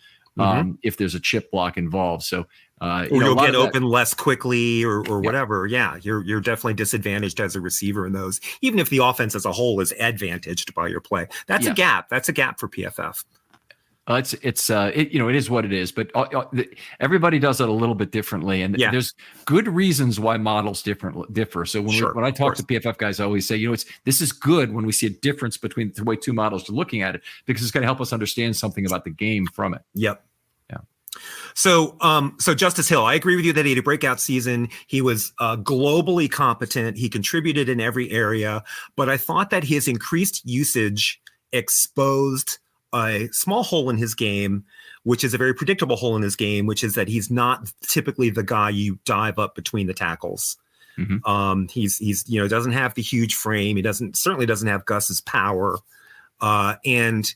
if there's a chip block involved. So you'll get open less quickly or whatever. Yeah, you're definitely disadvantaged as a receiver in those, even if the offense as a whole is advantaged by your play. That's a gap. That's a gap for PFF. It is what it is, but everybody does it a little bit differently, and there's good reasons why models differ. So when I talk to PFF guys, I always say, this is good when we see a difference between the way two models are looking at it, because it's going to help us understand something about the game from it. Yep. Yeah. So Justice Hill, I agree with you that he had a breakout season. He was globally competent. He contributed in every area, but I thought that his increased usage exposed a small hole in his game, which is a very predictable hole in his game, which is that he's not typically the guy you dive up between the tackles. He's doesn't have the huge frame. He certainly doesn't have Gus's power. And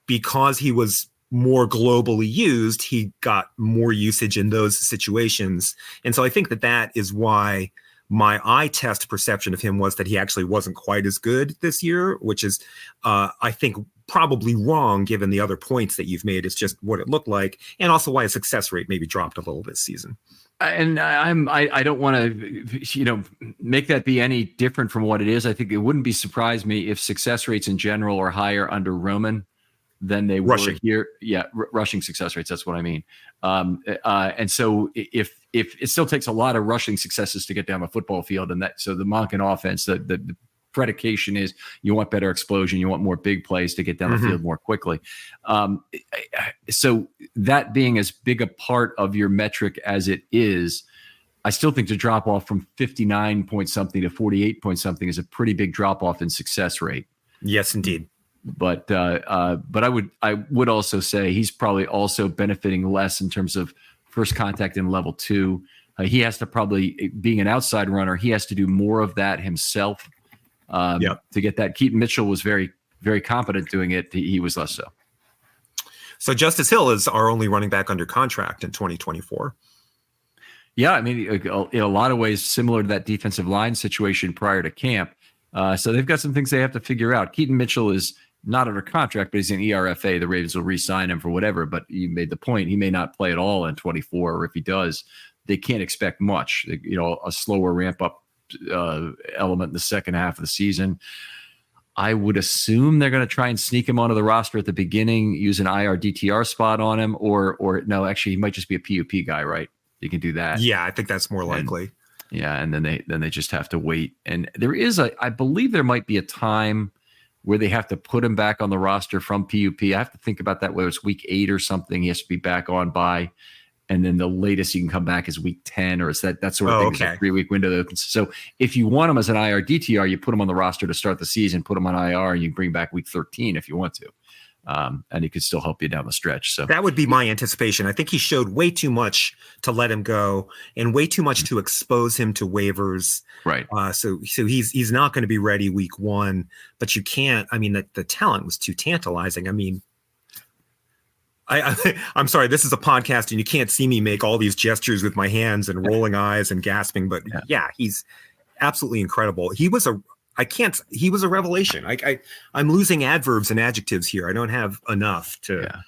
because he was more globally used, he got more usage in those situations. And so I think that is why my eye test perception of him was that he actually wasn't quite as good this year, which is, I think, probably wrong given the other points that you've made. It's just what it looked like, and also why his success rate maybe dropped a little this season. And I don't want to, make that be any different from what it is. I think it wouldn't surprise me if success rates in general are higher under Roman than they were here. Yeah, rushing success rates. That's what I mean. And so if it still takes a lot of rushing successes to get down the football field, and so the Monken offense, the predication is you want better explosion, you want more big plays to get down the field more quickly. So that being as big a part of your metric as it is, I still think the drop off from 59 point something to 48 point something is a pretty big drop off in success rate. Yes, indeed. But I would also say he's probably also benefiting less in terms of first contact in level 2. He has to probably, being an outside runner, he has to do more of that himself to get that. Keaton Mitchell was very, very competent doing it. He was less so. So Justice Hill is our only running back under contract in 2024. Yeah, I mean, in a lot of ways, similar to that defensive line situation prior to camp. So they've got some things they have to figure out. Keaton Mitchell is not under contract, but he's an ERFA. The Ravens will re-sign him for whatever. But you made the point; he may not play at all in 24, or if he does, they can't expect much. You know, a slower ramp up element in the second half of the season. I would assume they're going to try and sneak him onto the roster at the beginning, use an IR DTR spot on him, or no, actually, he might just be a PUP guy, right? You can do that. Yeah, I think that's more likely. And then they just have to wait. And there is I believe there might be a time where they have to put him back on the roster from PUP. I have to think about that, whether it's week 8 or something. He has to be back on by, and then the latest you can come back is week 10, or is that sort of thing. Okay. It's a 3-week window that opens. So if you want him as an IR DTR, you put him on the roster to start the season, put him on IR, and you bring back week 13 if you want to. And he could still help you down the stretch. So that would be my anticipation. I think he showed way too much to let him go, and way too much to expose him to waivers. Right. So he's not going to be ready week 1. But you can't. I mean, the talent was too tantalizing. I mean, I'm sorry. This is a podcast, and you can't see me make all these gestures with my hands and rolling eyes and gasping. But yeah, he's absolutely incredible. He was a revelation. I'm losing adverbs and adjectives here. I don't have enough to. Yeah.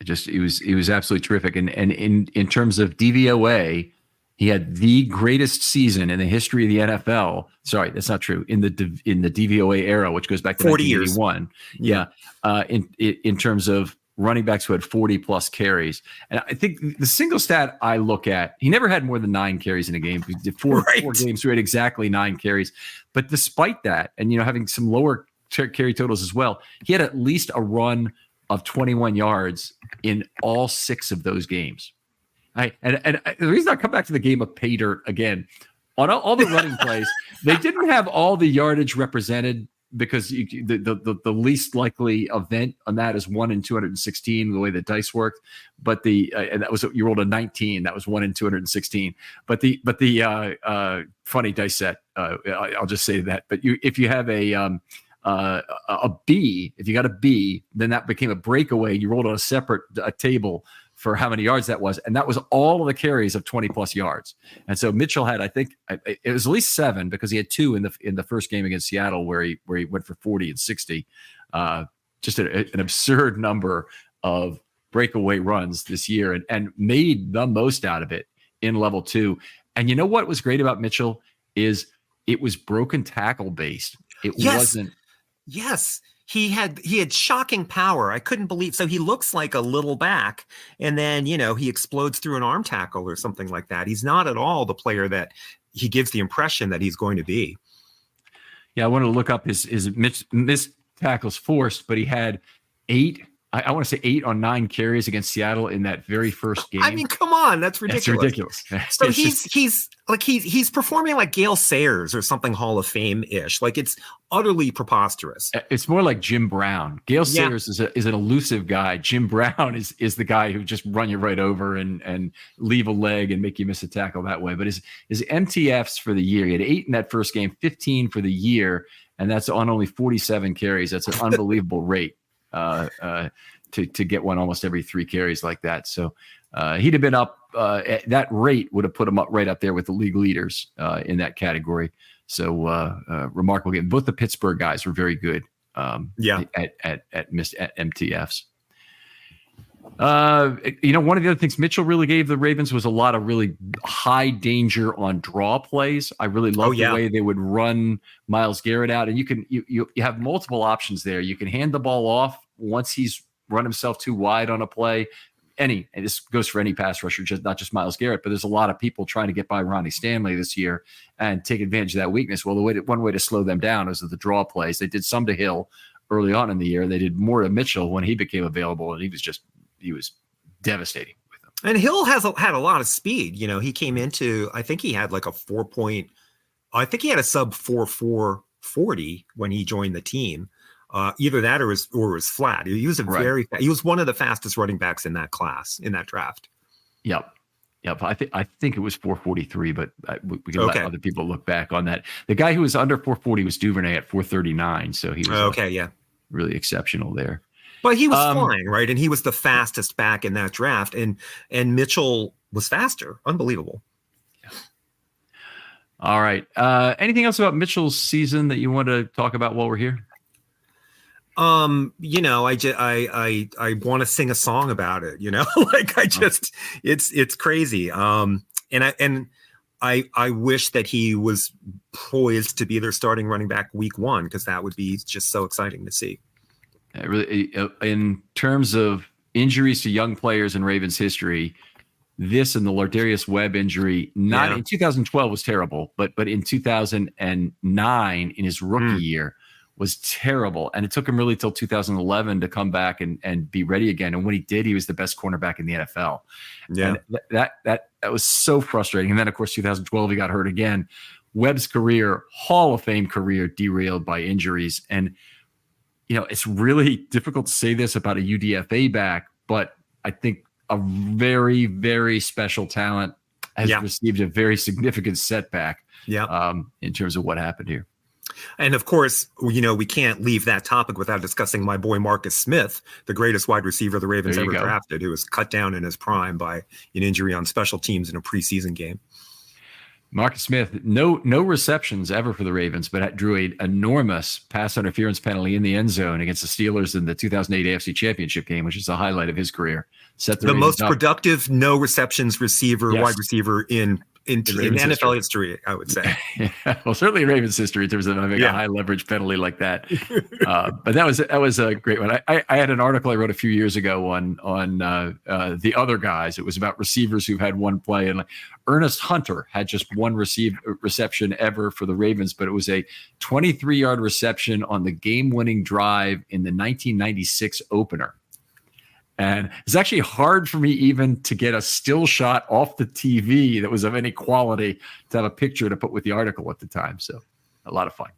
He was absolutely terrific. And in terms of DVOA, he had the greatest season in the history of the NFL. Sorry, that's not true. In the DVOA era, which goes back to 40 years. 1981. In terms of running backs who had 40 plus carries. And I think the single stat I look at, he never had more than 9 carries in a game. He did four games where he had exactly 9 carries. But despite that, and having some lower carry totals as well, he had at least a run of 21 yards in all 6 of those games. And the reason I come back to the game of pay dirt again, on all the running plays, they didn't have all the yardage represented, because the least likely event on that is 1 in 216, the way the dice worked. But and that was, you rolled a 19, that was 1 in 216. But the funny dice set, I'll just say that. But if you have a B, if you got a B, then that became a breakaway. You rolled on a separate table for how many yards that was, and that was all of the carries of 20 plus yards. And so Mitchell had, I think it was at least 7, because he had 2 in the first game against Seattle where he went for 40 and 60. Just an absurd number of breakaway runs this year, and made the most out of it in level 2. And you know what was great about Mitchell is it was broken tackle based. It wasn't. Yes. He had shocking power. I couldn't believe. So he looks like a little back, and then, he explodes through an arm tackle or something like that. He's not at all the player that he gives the impression that he's going to be. Yeah, I wanted to look up his missed tackles forced, but he had 8. I want to say 8 on 9 carries against Seattle in that very first game. I mean, come on, that's ridiculous. So he's performing like Gale Sayers or something Hall of Fame-ish. Like, it's utterly preposterous. It's more like Jim Brown. Gale Sayers is an elusive guy. Jim Brown is the guy who just run you right over and leave a leg and make you miss a tackle that way. But his MTFs for the year, he had 8 in that first game, 15 for the year, and that's on only 47 carries. That's an unbelievable rate. To get one almost every 3 carries like that. So he'd have been up at that rate, would have put him up right up there with the league leaders in that category. So remarkable game. Both the Pittsburgh guys were very good at MTFs. One of the other things Mitchell really gave the Ravens was a lot of really high danger on draw plays. I really love the way they would run Myles Garrett out, and you have multiple options there. You can hand the ball off once he's run himself too wide on a play. And this goes for any pass rusher, not just Myles Garrett, but there's a lot of people trying to get by Ronnie Stanley this year and take advantage of that weakness. Well, one way to slow them down is the draw plays. They did some to Hill early on in the year. They did more to Mitchell when he became available, and he was devastating with them. And Hill had a lot of speed. He came into, I think he had like a I think he had a sub 4.440 when he joined the team. Either that or was flat. He was he was one of the fastest running backs in that class, in that draft. Yep. I think it was 4.43, but we can let other people look back on that. The guy who was under 4.40 was Duvernay at 4.39. So he was really exceptional there. But he was flying, right? And he was the fastest back in that draft. And Mitchell was faster. Unbelievable. Yeah. All right. Anything else about Mitchell's season that you want to talk about while we're here? You know, I want to sing a song about it, you know, like it's crazy. And I wish that he was poised to be their starting running back week 1, because that would be just so exciting to see. Really, in terms of injuries to young players in Ravens history, this and the Lardarius Webb injury, in 2012 was terrible, but in 2009, in his rookie year, was terrible. And it took him really till 2011 to come back and be ready again. And when he did, he was the best cornerback in the NFL. Yeah. And that was so frustrating. And then, of course, 2012, he got hurt again. Webb's career, Hall of Fame career, derailed by injuries. And, you know, it's really difficult to say this about a UDFA back, but I think a very, very special talent has received a very significant setback in terms of what happened here. And of course, you know, we can't leave that topic without discussing my boy Marcus Smith, the greatest wide receiver the Ravens ever drafted, who was cut down in his prime by an injury on special teams in a preseason game. Marcus Smith, no receptions ever for the Ravens, but drew an enormous pass interference penalty in the end zone against the Steelers in the 2008 AFC Championship game, which is the highlight of his career. Set the most productive no receptions receiver, wide receiver in NFL history, I would say. Well, certainly in Ravens history in terms of having a high leverage penalty like that. But that was a great one. I had an article I wrote a few years ago on the other guys. It was about receivers who've had one play, and Ernest Hunter had just one reception ever for the Ravens, but it was a 23-yard reception on the game-winning drive in the 1996 opener. And it's actually hard for me even to get a still shot off the TV that was of any quality to have a picture to put with the article at the time. So a lot of fun.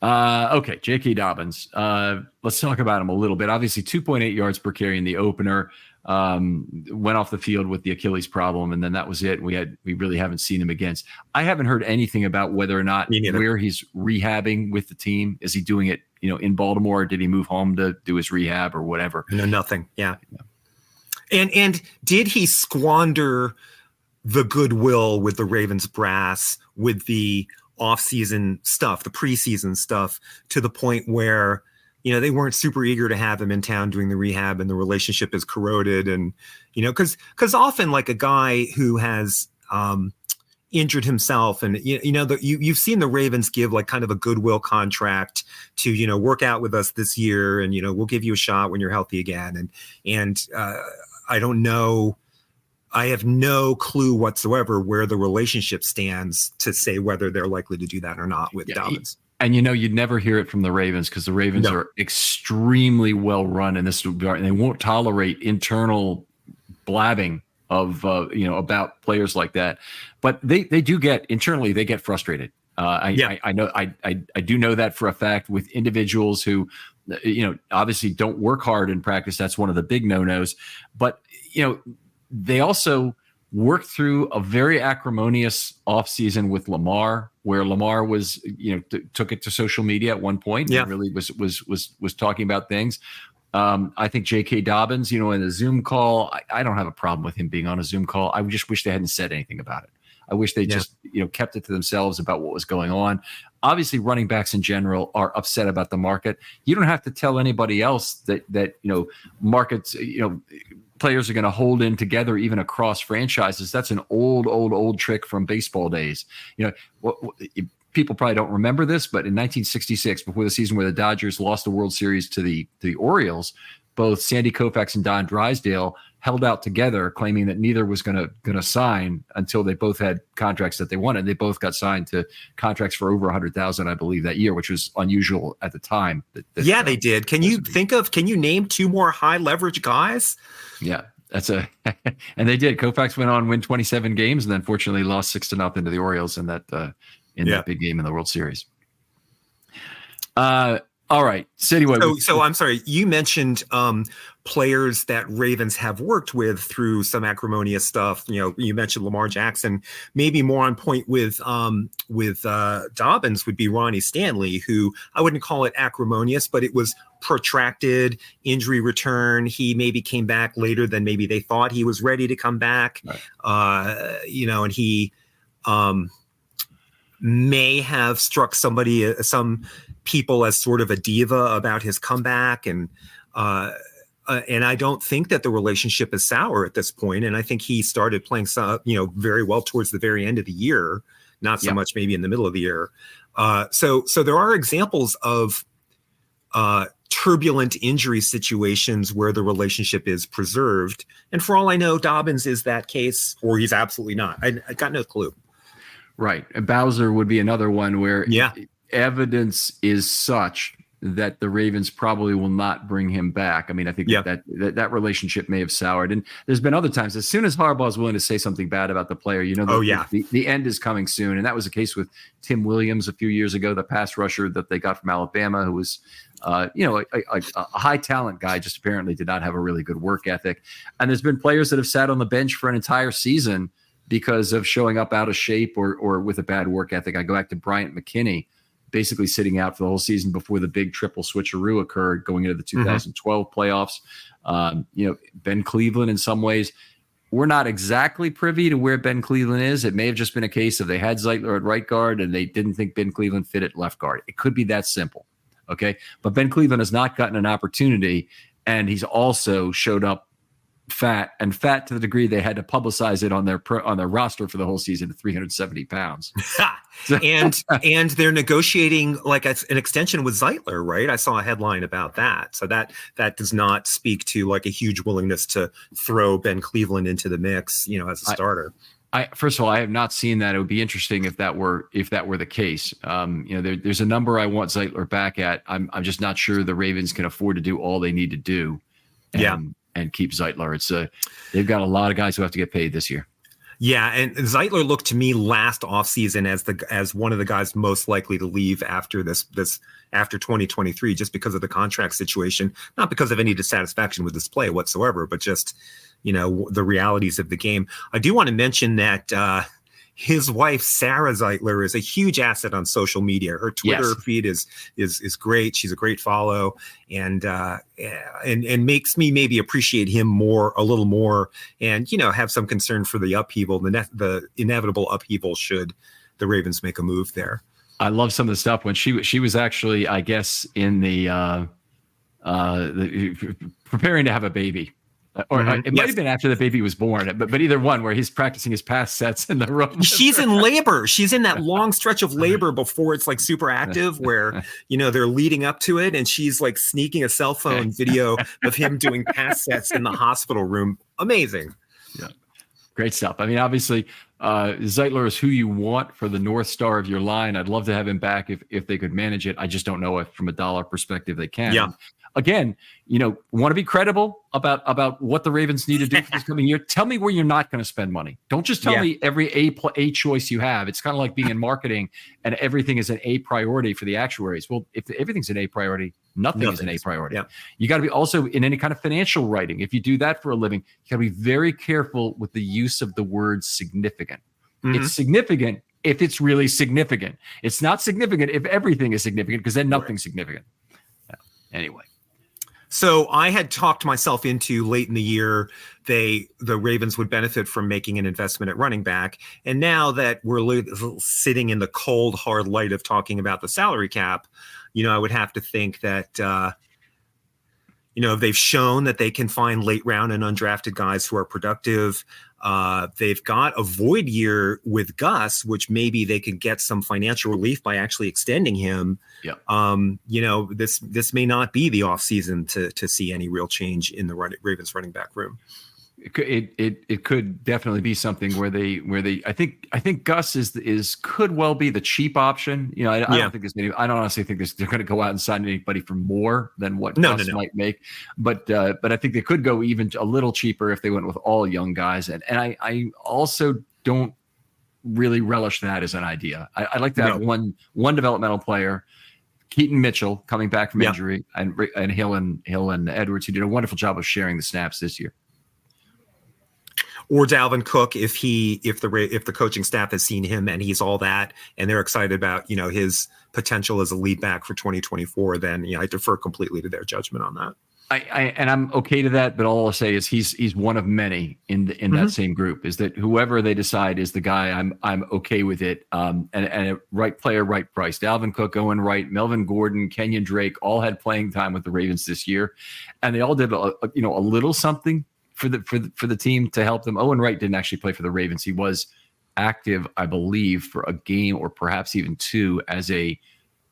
Okay, J.K. Dobbins. Let's talk about him a little bit. Obviously, 2.8 yards per carry in the opener. Went off the field with the Achilles problem, and then that was it. We really haven't seen him again. I haven't heard anything about whether or not where he's rehabbing with the team. Is he doing it, in Baltimore, or did he move home to do his rehab or whatever? No, nothing. Yeah. And did he squander the goodwill with the Ravens brass with the off-season stuff, the preseason stuff, to the point where they weren't super eager to have him in town doing the rehab, and the relationship is corroded? And because often, like, a guy who has injured himself, and you've seen the Ravens give like kind of a goodwill contract to work out with us this year, and we'll give you a shot when you're healthy again. And I don't know. I have no clue whatsoever where the relationship stands to say whether they're likely to do that or not with Dobbins. And you'd never hear it from the Ravens, because the Ravens are extremely well run in this regard, and they won't tolerate internal blabbing of about players like that. But they do get internally, they get frustrated. I know I do know that for a fact, with individuals who obviously don't work hard in practice. That's one of the big no-nos. But they also worked through a very acrimonious offseason with Lamar, where Lamar was, took it to social media at one point and really was talking about things. I think J.K. Dobbins, in a Zoom call, I don't have a problem with him being on a Zoom call. I just wish they hadn't said anything about it. I wish they just, kept it to themselves about what was going on. Obviously, running backs in general are upset about the market. You don't have to tell anybody else that markets, players are going to hold in together even across franchises. That's an old trick from baseball days. People probably don't remember this, but in 1966, before the season where the Dodgers lost the World Series to the Orioles, both Sandy Koufax and Don Drysdale held out together, claiming that neither was going to sign until they both had contracts that they wanted. They both got signed to contracts for over $100,000, I believe, that year, which was unusual at the time. They did. Can you name two more high leverage guys? Yeah, and they did. Koufax went on win 27 games, and then fortunately lost 6-0 to the Orioles in that big game in the World Series. All right. So anyway, so I'm sorry. You mentioned players that Ravens have worked with through some acrimonious stuff. You mentioned Lamar Jackson. Maybe more on point with Dobbins would be Ronnie Stanley, who I wouldn't call it acrimonious, but it was protracted injury return. He maybe came back later than maybe they thought he was ready to come back. Right. And he may have struck some people as sort of a diva about his comeback, and I don't think that the relationship is sour at this point. And I think he started playing very well towards the very end of the year, not so much maybe in the middle of the year. So there are examples of turbulent injury situations where the relationship is preserved. And for all I know, Dobbins is that case, or he's absolutely not. I got no clue. Right. And Bowser would be another one where evidence is such that the Ravens probably will not bring him back. I mean, I think that relationship may have soured. And there's been other times, as soon as Harbaugh is willing to say something bad about the player, the end is coming soon. And that was the case with Tim Williams a few years ago, the pass rusher that they got from Alabama, who was a high talent guy, just apparently did not have a really good work ethic. And there's been players that have sat on the bench for an entire season because of showing up out of shape or with a bad work ethic. I go back to Bryant McKinney, basically sitting out for the whole season before the big triple switcheroo occurred going into the 2012 playoffs. Ben Cleveland, in some ways, we're not exactly privy to where Ben Cleveland is. It may have just been a case of they had Zeitler at right guard and they didn't think Ben Cleveland fit at left guard. It could be that simple. Okay. But Ben Cleveland has not gotten an opportunity, and he's also showed up fat to the degree they had to publicize it on their roster for the whole season at 370 pounds. and they're negotiating like an extension with Zeitler, right? I saw a headline about that. So that does not speak to like a huge willingness to throw Ben Cleveland into the mix, as a starter. First of all, I have not seen that. It would be interesting if that were the case. There's a number I want Zeitler back at. I'm just not sure the Ravens can afford to do all they need to do. And keep Zeitler. They've got a lot of guys who have to get paid this year. Yeah, and Zeitler looked to me last offseason as one of the guys most likely to leave after after 2023, just because of the contract situation, not because of any dissatisfaction with his play whatsoever, but just the realities of the game. I do want to mention that his wife, Sarah Zeitler, is a huge asset on social media. Her Twitter feed is great. She's a great follow, and makes me maybe appreciate him a little more, and have some concern for the upheaval, the inevitable upheaval should the Ravens make a move there. I love some of the stuff when she was actually, I guess, in the preparing to have a baby. Or it might have been after the baby was born, but either one, where he's practicing his pass sets in the room. She's in labor. She's in that long stretch of labor before it's like super active, where they're leading up to it, and she's like sneaking a cell phone video of him doing pass sets in the hospital room. Amazing. Yeah, great stuff. I mean, obviously, Zeitler is who you want for the North Star of your line. I'd love to have him back if they could manage it. I just don't know if, from a dollar perspective, they can. Yeah. Again, want to be credible about what the Ravens need to do for this coming year. Tell me where you're not going to spend money. Don't just tell me every A choice you have. It's kind of like being in marketing and everything is an A priority for the actuaries. Well, if everything's an A priority, nothing is an A priority. Yeah. You got to be also in any kind of financial writing. If you do that for a living, you got to be very careful with the use of the word significant. Mm-hmm. It's significant if it's really significant. It's not significant if everything is significant, because then nothing's significant. Yeah. Anyway. So I had talked myself into late in the year, the Ravens would benefit from making an investment at running back. And now that we're sitting in the cold, hard light of talking about the salary cap, I would have to think that, they've shown that they can find late round and undrafted guys who are productive. They've got a void year with Gus, which maybe they could get some financial relief by actually extending him. Yeah. This may not be the offseason to see any real change in the Ravens running back room. It could definitely be something where they I think Gus could well be the cheap option. I don't think I don't honestly think they're going to go out and sign anybody for more than what Gus might make. But I think they could go even a little cheaper if they went with all young guys. And I also don't really relish that as an idea. I like to have one developmental player, Keaton Mitchell coming back from injury, and Hill and Edwards, who did a wonderful job of sharing the snaps this year. Or Dalvin Cook, if the coaching staff has seen him and he's all that, and they're excited about his potential as a lead back for 2024, then I defer completely to their judgment on that. And I'm okay to that, but all I'll say is he's one of many in that same group. Is that whoever they decide is the guy, I'm okay with it. And a right player, right price. Dalvin Cook, Owen Wright, Melvin Gordon, Kenyon Drake all had playing time with the Ravens this year, and they all did a little something for the team to help them. Owen Wright didn't actually play for the Ravens. He was active, I believe, for a game or perhaps even two as a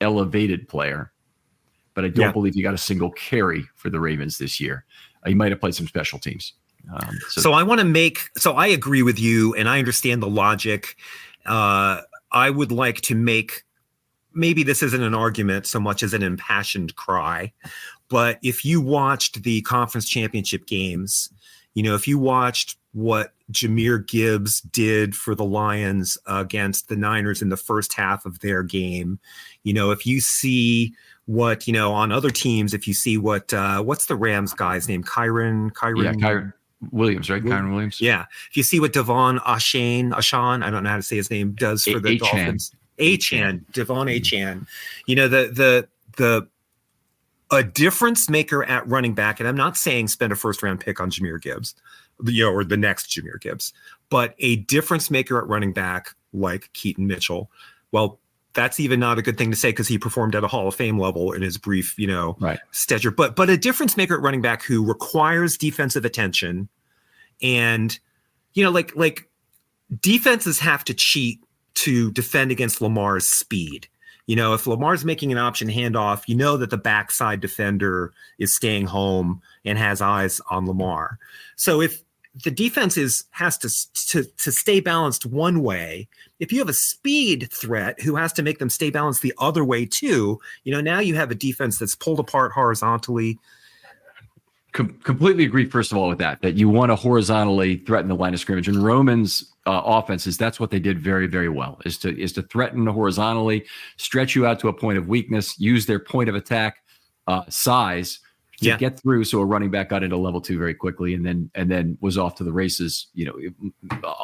elevated player. But I don't believe he got a single carry for the Ravens this year. He might have played some special teams. So I agree with you, and I understand the logic. I would like to make, maybe this isn't an argument so much as an impassioned cry, but if you watched the conference championship games, if you watched what Jahmyr Gibbs did for the Lions against the Niners in the first half of their game, if you see what, on other teams, if you see what, what's the Rams guy's name? Kyron Williams, right? Kyron Williams. Yeah. If you see what Devon Achane, I don't know how to say his name, does for the Dolphins. Devon Achane. A difference maker at running back, and I'm not saying spend a first round pick on Jahmyr Gibbs, or the next Jahmyr Gibbs, but a difference maker at running back like Keaton Mitchell. Well, that's even not a good thing to say because he performed at a Hall of Fame level in his brief, stature. But a difference maker at running back who requires defensive attention, and like defenses have to cheat to defend against Lamar's speed. If Lamar's making an option handoff, that the backside defender is staying home and has eyes on Lamar. So if the defense has to stay balanced one way, if you have a speed threat who has to make them stay balanced the other way too, now you have a defense that's pulled apart horizontally. Completely agree, first of all, with that you want to horizontally threaten the line of scrimmage. And Roman's offenses, that's what they did very, very well, is to threaten horizontally, stretch you out to a point of weakness, use their point of attack size to get through, so a running back got into level 2 very quickly, and then was off to the races.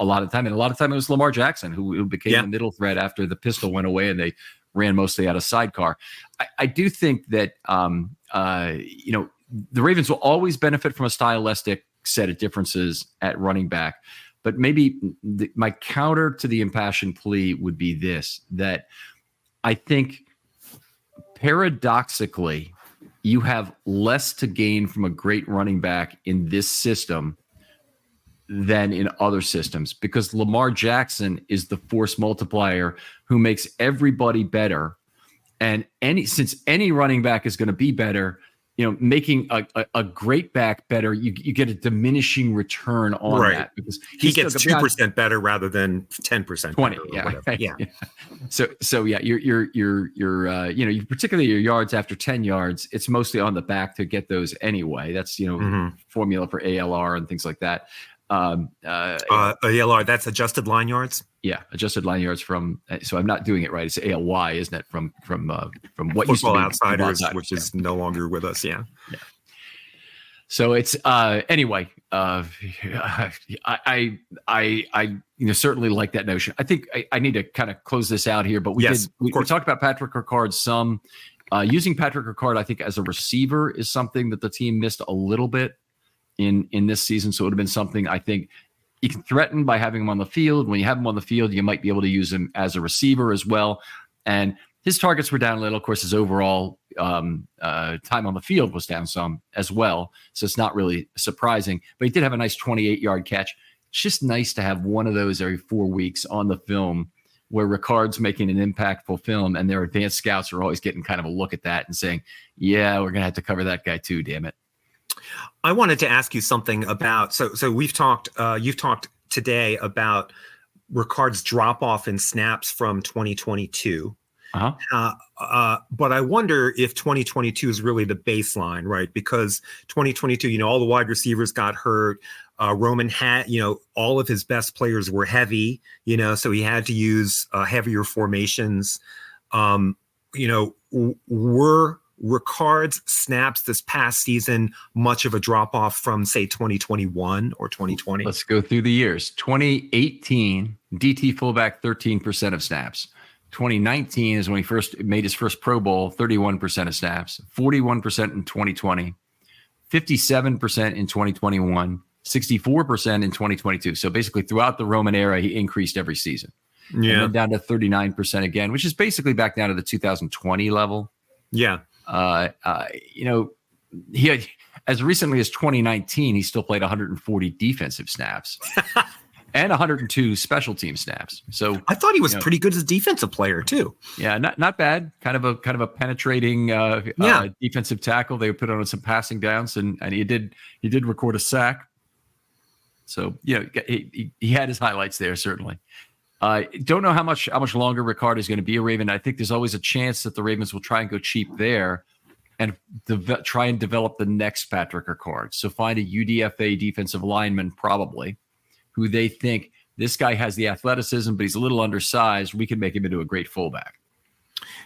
A lot of time it was Lamar Jackson who became the middle threat after the pistol went away and they ran mostly out of sidecar. I do think that the Ravens will always benefit from a stylistic set of differences at running back. But maybe my counter to the impassioned plea would be this, that I think paradoxically, you have less to gain from a great running back in this system than in other systems, because Lamar Jackson is the force multiplier who makes everybody better. And since any running back is going to be better, making a great back better, you get a diminishing return on that, because he gets 2% better rather than 10%. 20, yeah. So you're particularly your yards after 10 yards, it's mostly on the back to get those anyway. That's formula for ALR and things like that. ALR, that's adjusted line yards. Yeah, adjusted line yards from. So I'm not doing it right. It's ALY, isn't it? From what Football used to be Outsiders, which is no longer with us. Yeah. So it's anyway. I certainly like that notion. I think I need to kind of close this out here, but we talked about Patrick Ricard some. Using Patrick Ricard, I think, as a receiver is something that the team missed a little bit in this season. So it would have been something I think you can threaten by having him on the field. When you have him on the field, you might be able to use him as a receiver as well. And his targets were down a little. Of course, his overall time on the field was down some as well. So it's not really surprising. But he did have a nice 28-yard catch. It's just nice to have one of those every 4 weeks on the film where Ricard's making an impactful film, and their advanced scouts are always getting kind of a look at that and saying, yeah, we're going to have to cover that guy too, damn it. I wanted to ask you something about, so you've talked today about Ricard's drop off in snaps from 2022. But I wonder if 2022 is really the baseline, right? Because 2022, all the wide receivers got hurt. Roman had, all of his best players were heavy, so he had to use heavier formations. were Ricard's snaps this past season much of a drop off from, say, 2021 or 2020? Let's go through the years. 2018, DT fullback, 13% of snaps. 2019 is when he first made his first Pro Bowl, 31% of snaps. 41% in 2020, 57% in 2021, 64% in 2022. So basically, throughout the Roman era, he increased every season. Yeah. And then down to 39% again, which is basically back down to the 2020 level. Yeah. He had, as recently as 2019, he still played 140 defensive snaps and 102 special team snaps. So I thought he was pretty good as a defensive player too. Yeah, not bad. Kind of a penetrating defensive tackle. They would put on some passing downs, and he did record a sack. So he had his highlights there certainly. Don't know how much longer Ricard is going to be a Raven. I think there's always a chance that the Ravens will try and go cheap there and try and develop the next Patrick Ricard. So find a UDFA defensive lineman probably who they think this guy has the athleticism, but he's a little undersized. We can make him into a great fullback.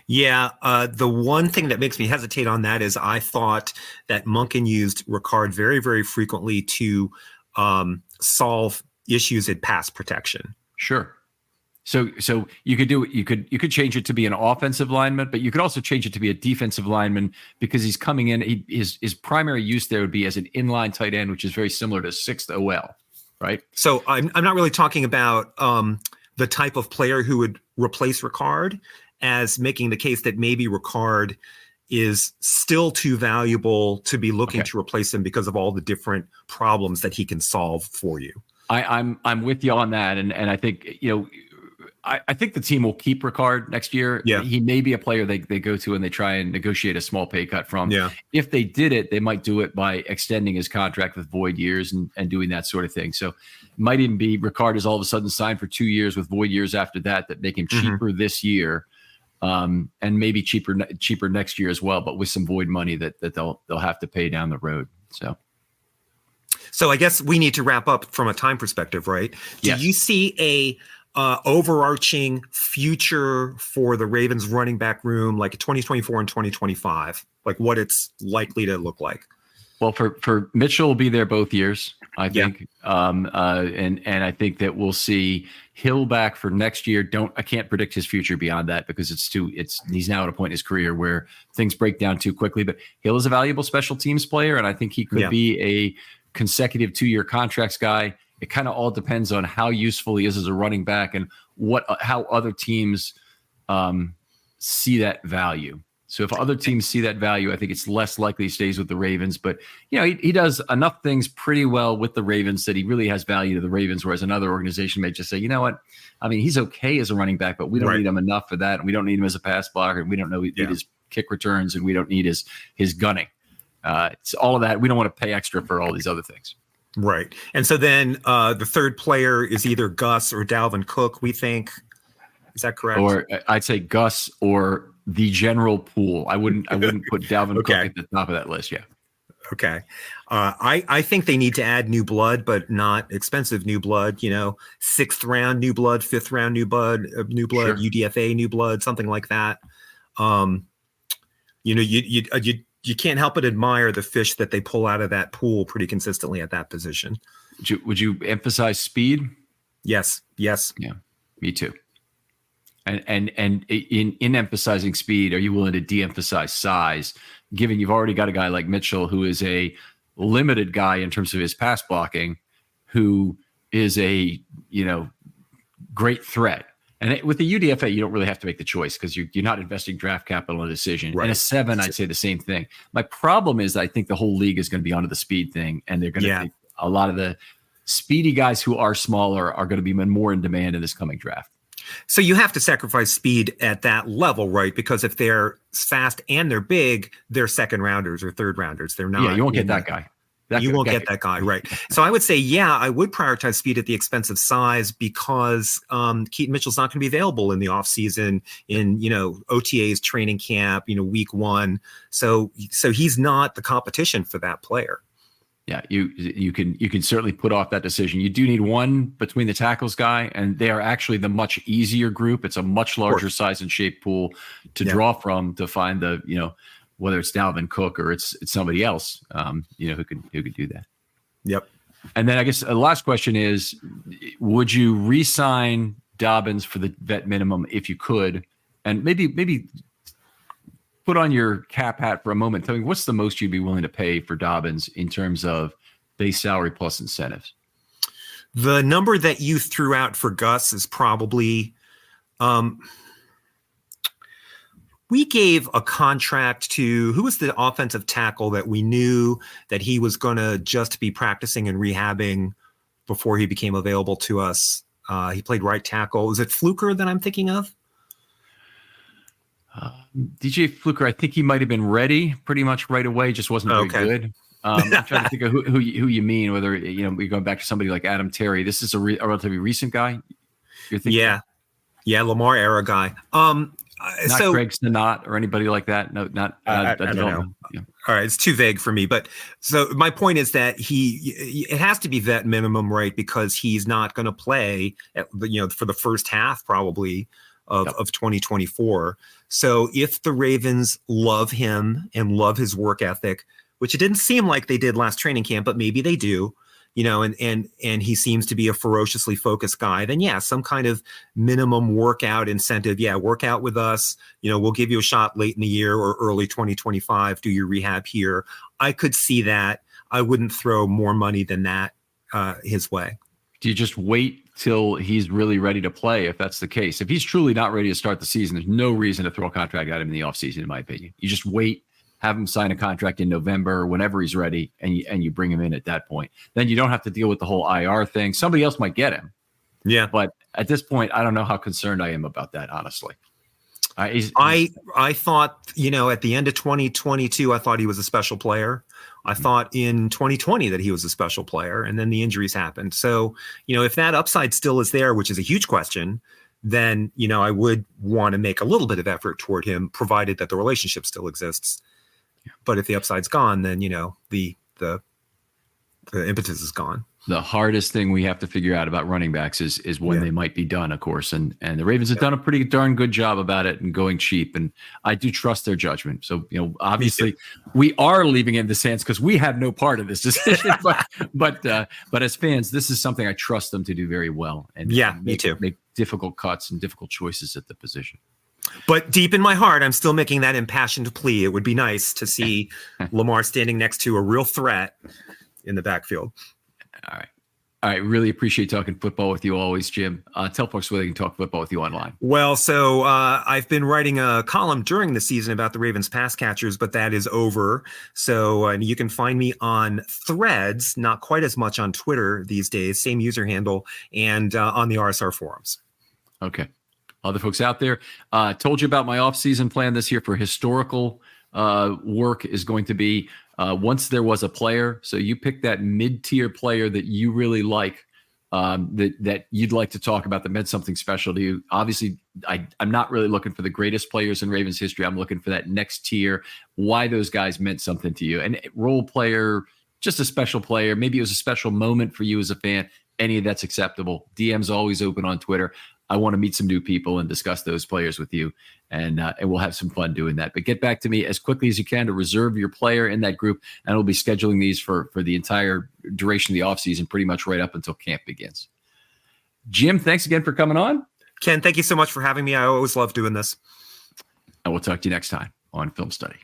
Yeah. The one thing that makes me hesitate on that is I thought that Monken used Ricard very, very frequently to solve issues in pass protection. Sure. So you could do it. You could change it to be an offensive lineman, but you could also change it to be a defensive lineman because he's coming in. His primary use there would be as an inline tight end, which is very similar to sixth OL, right? So I'm not really talking about the type of player who would replace Ricard, as making the case that maybe Ricard is still too valuable to be looking to replace him because of all the different problems that he can solve for you. I'm with you on that, and I think I think the team will keep Ricard next year. Yeah. He may be a player they go to and they try and negotiate a small pay cut from. Yeah. If they did it, they might do it by extending his contract with void years and doing that sort of thing. So it might even be Ricard is all of a sudden signed for 2 years with void years after that make him cheaper this year, and maybe cheaper next year as well, but with some void money that they'll have to pay down the road. So I guess we need to wrap up from a time perspective, right? Yes. Do you see a overarching future for the Ravens running back room, like 2024 and 2025, like what it's likely to look like? Well, for Mitchell will be there both years, I think. And I think that we'll see Hill back for next year. I can't predict his future beyond that because he's now at a point in his career where things break down too quickly. But Hill is a valuable special teams player, and I think he could be a consecutive 2-year contracts guy. It kind of all depends on how useful he is as a running back and how other teams see that value. So if other teams see that value, I think it's less likely he stays with the Ravens. But he does enough things pretty well with the Ravens that he really has value to the Ravens. Whereas another organization may just say, you know what, I mean, he's okay as a running back, but we don't need him enough for that, and we don't need him as a pass blocker, and we don't need his kick returns, and we don't need his gunning. It's all of that. We don't want to pay extra for all these other things. Right. And so then the third player is either Gus or Dalvin Cook, we think. Is that correct? Or I'd say Gus or the general pool. I wouldn't put Dalvin Cook at the top of that list. Yeah. Okay. I think they need to add new blood, but not expensive new blood, 6th round new blood, 5th round new blood, sure. UDFA new blood, something like that. You can't help but admire the fish that they pull out of that pool pretty consistently at that position. Would you emphasize speed? Yes. Yeah, me too. And in emphasizing speed, are you willing to de-emphasize size, given you've already got a guy like Mitchell who is a limited guy in terms of his pass blocking, who is a great threat? And with the UDFA, you don't really have to make the choice because you're not investing draft capital in a decision. Right. And a 7, I'd say the same thing. My problem is I think the whole league is going to be onto the speed thing, and they're going to be a lot of the speedy guys who are smaller are going to be more in demand in this coming draft. So you have to sacrifice speed at that level, right? Because if they're fast and they're big, they're 2nd rounders or 3rd rounders. They're not. Yeah, you won't get that guy. You won't get that guy, right? So I would say, I would prioritize speed at the expense of size because Keaton Mitchell's not going to be available in the offseason, in OTAs, training camp, week 1. So he's not the competition for that player. Yeah, you can certainly put off that decision. You do need one between the tackles guy, and they are actually the much easier group. It's a much larger size and shape pool to draw from to find the, whether it's Dalvin Cook or it's somebody else, who could do that. Yep. And then I guess the last question is, would you re-sign Dobbins for the vet minimum if you could? And maybe put on your cap hat for a moment. Tell me, what's the most you'd be willing to pay for Dobbins in terms of base salary plus incentives? The number that you threw out for Gus is probably we gave a contract to, who was the offensive tackle that we knew that he was going to just be practicing and rehabbing before he became available to us. He played right tackle. Was it Fluker that I'm thinking of? DJ Fluker, I think he might have been ready pretty much right away. Just wasn't very good. I'm trying to think of who you mean, whether, we're going back to somebody like Adam Terry. This is a relatively recent guy. You're thinking? Yeah. Lamar era guy. Not Greg Sinat or anybody like that. No, not. I don't know. Yeah. All right, it's too vague for me. But so my point is that it has to be vet minimum, right? Because he's not going to play, for the first half probably of 2024. So if the Ravens love him and love his work ethic, which it didn't seem like they did last training camp, but maybe they do, and he seems to be a ferociously focused guy, then some kind of minimum workout incentive. Yeah, work out with us. We'll give you a shot late in the year or early 2025. Do your rehab here. I could see that. I wouldn't throw more money than that his way. Do you just wait till he's really ready to play if that's the case? If he's truly not ready to start the season, there's no reason to throw a contract at him in the offseason, in my opinion. You just wait. Have him sign a contract in November or whenever he's ready, and you bring him in at that point. Then you don't have to deal with the whole IR thing. Somebody else might get him. Yeah. But at this point, I don't know how concerned I am about that, honestly. I thought, at the end of 2022, I thought he was a special player. I thought in 2020 that he was a special player, and then the injuries happened. So, if that upside still is there, which is a huge question, then, I would want to make a little bit of effort toward him, provided that the relationship still exists. But if the upside's gone, then, the impetus is gone. The hardest thing we have to figure out about running backs is when they might be done, of course. And the Ravens have done a pretty darn good job about it and going cheap. And I do trust their judgment. So, obviously we are leaving it in the sands because we have no part of this decision. but as fans, this is something I trust them to do very well. And me too. Make difficult cuts and difficult choices at the position. But deep in my heart, I'm still making that impassioned plea. It would be nice to see Lamar standing next to a real threat in the backfield. All right. Really appreciate talking football with you always, Jim. Tell folks where they can talk football with you online. Well, so I've been writing a column during the season about the Ravens pass catchers, but that is over. So you can find me on Threads, not quite as much on Twitter these days, same user handle, and on the RSR forums. Okay. Other folks out there, told you about my off-season plan this year for historical work is going to be once there was a player. So you pick that mid-tier player that you really like, that you'd like to talk about that meant something special to you. Obviously, I'm not really looking for the greatest players in Ravens history. I'm looking for that next tier, why those guys meant something to you. And role player, just a special player. Maybe it was a special moment for you as a fan. Any of that's acceptable. DM's always open on Twitter. I want to meet some new people and discuss those players with you, and we'll have some fun doing that. But get back to me as quickly as you can to reserve your player in that group, and we'll be scheduling these for the entire duration of the offseason, pretty much right up until camp begins. Jim, thanks again for coming on. Ken, thank you so much for having me. I always love doing this. And we'll talk to you next time on Film Study.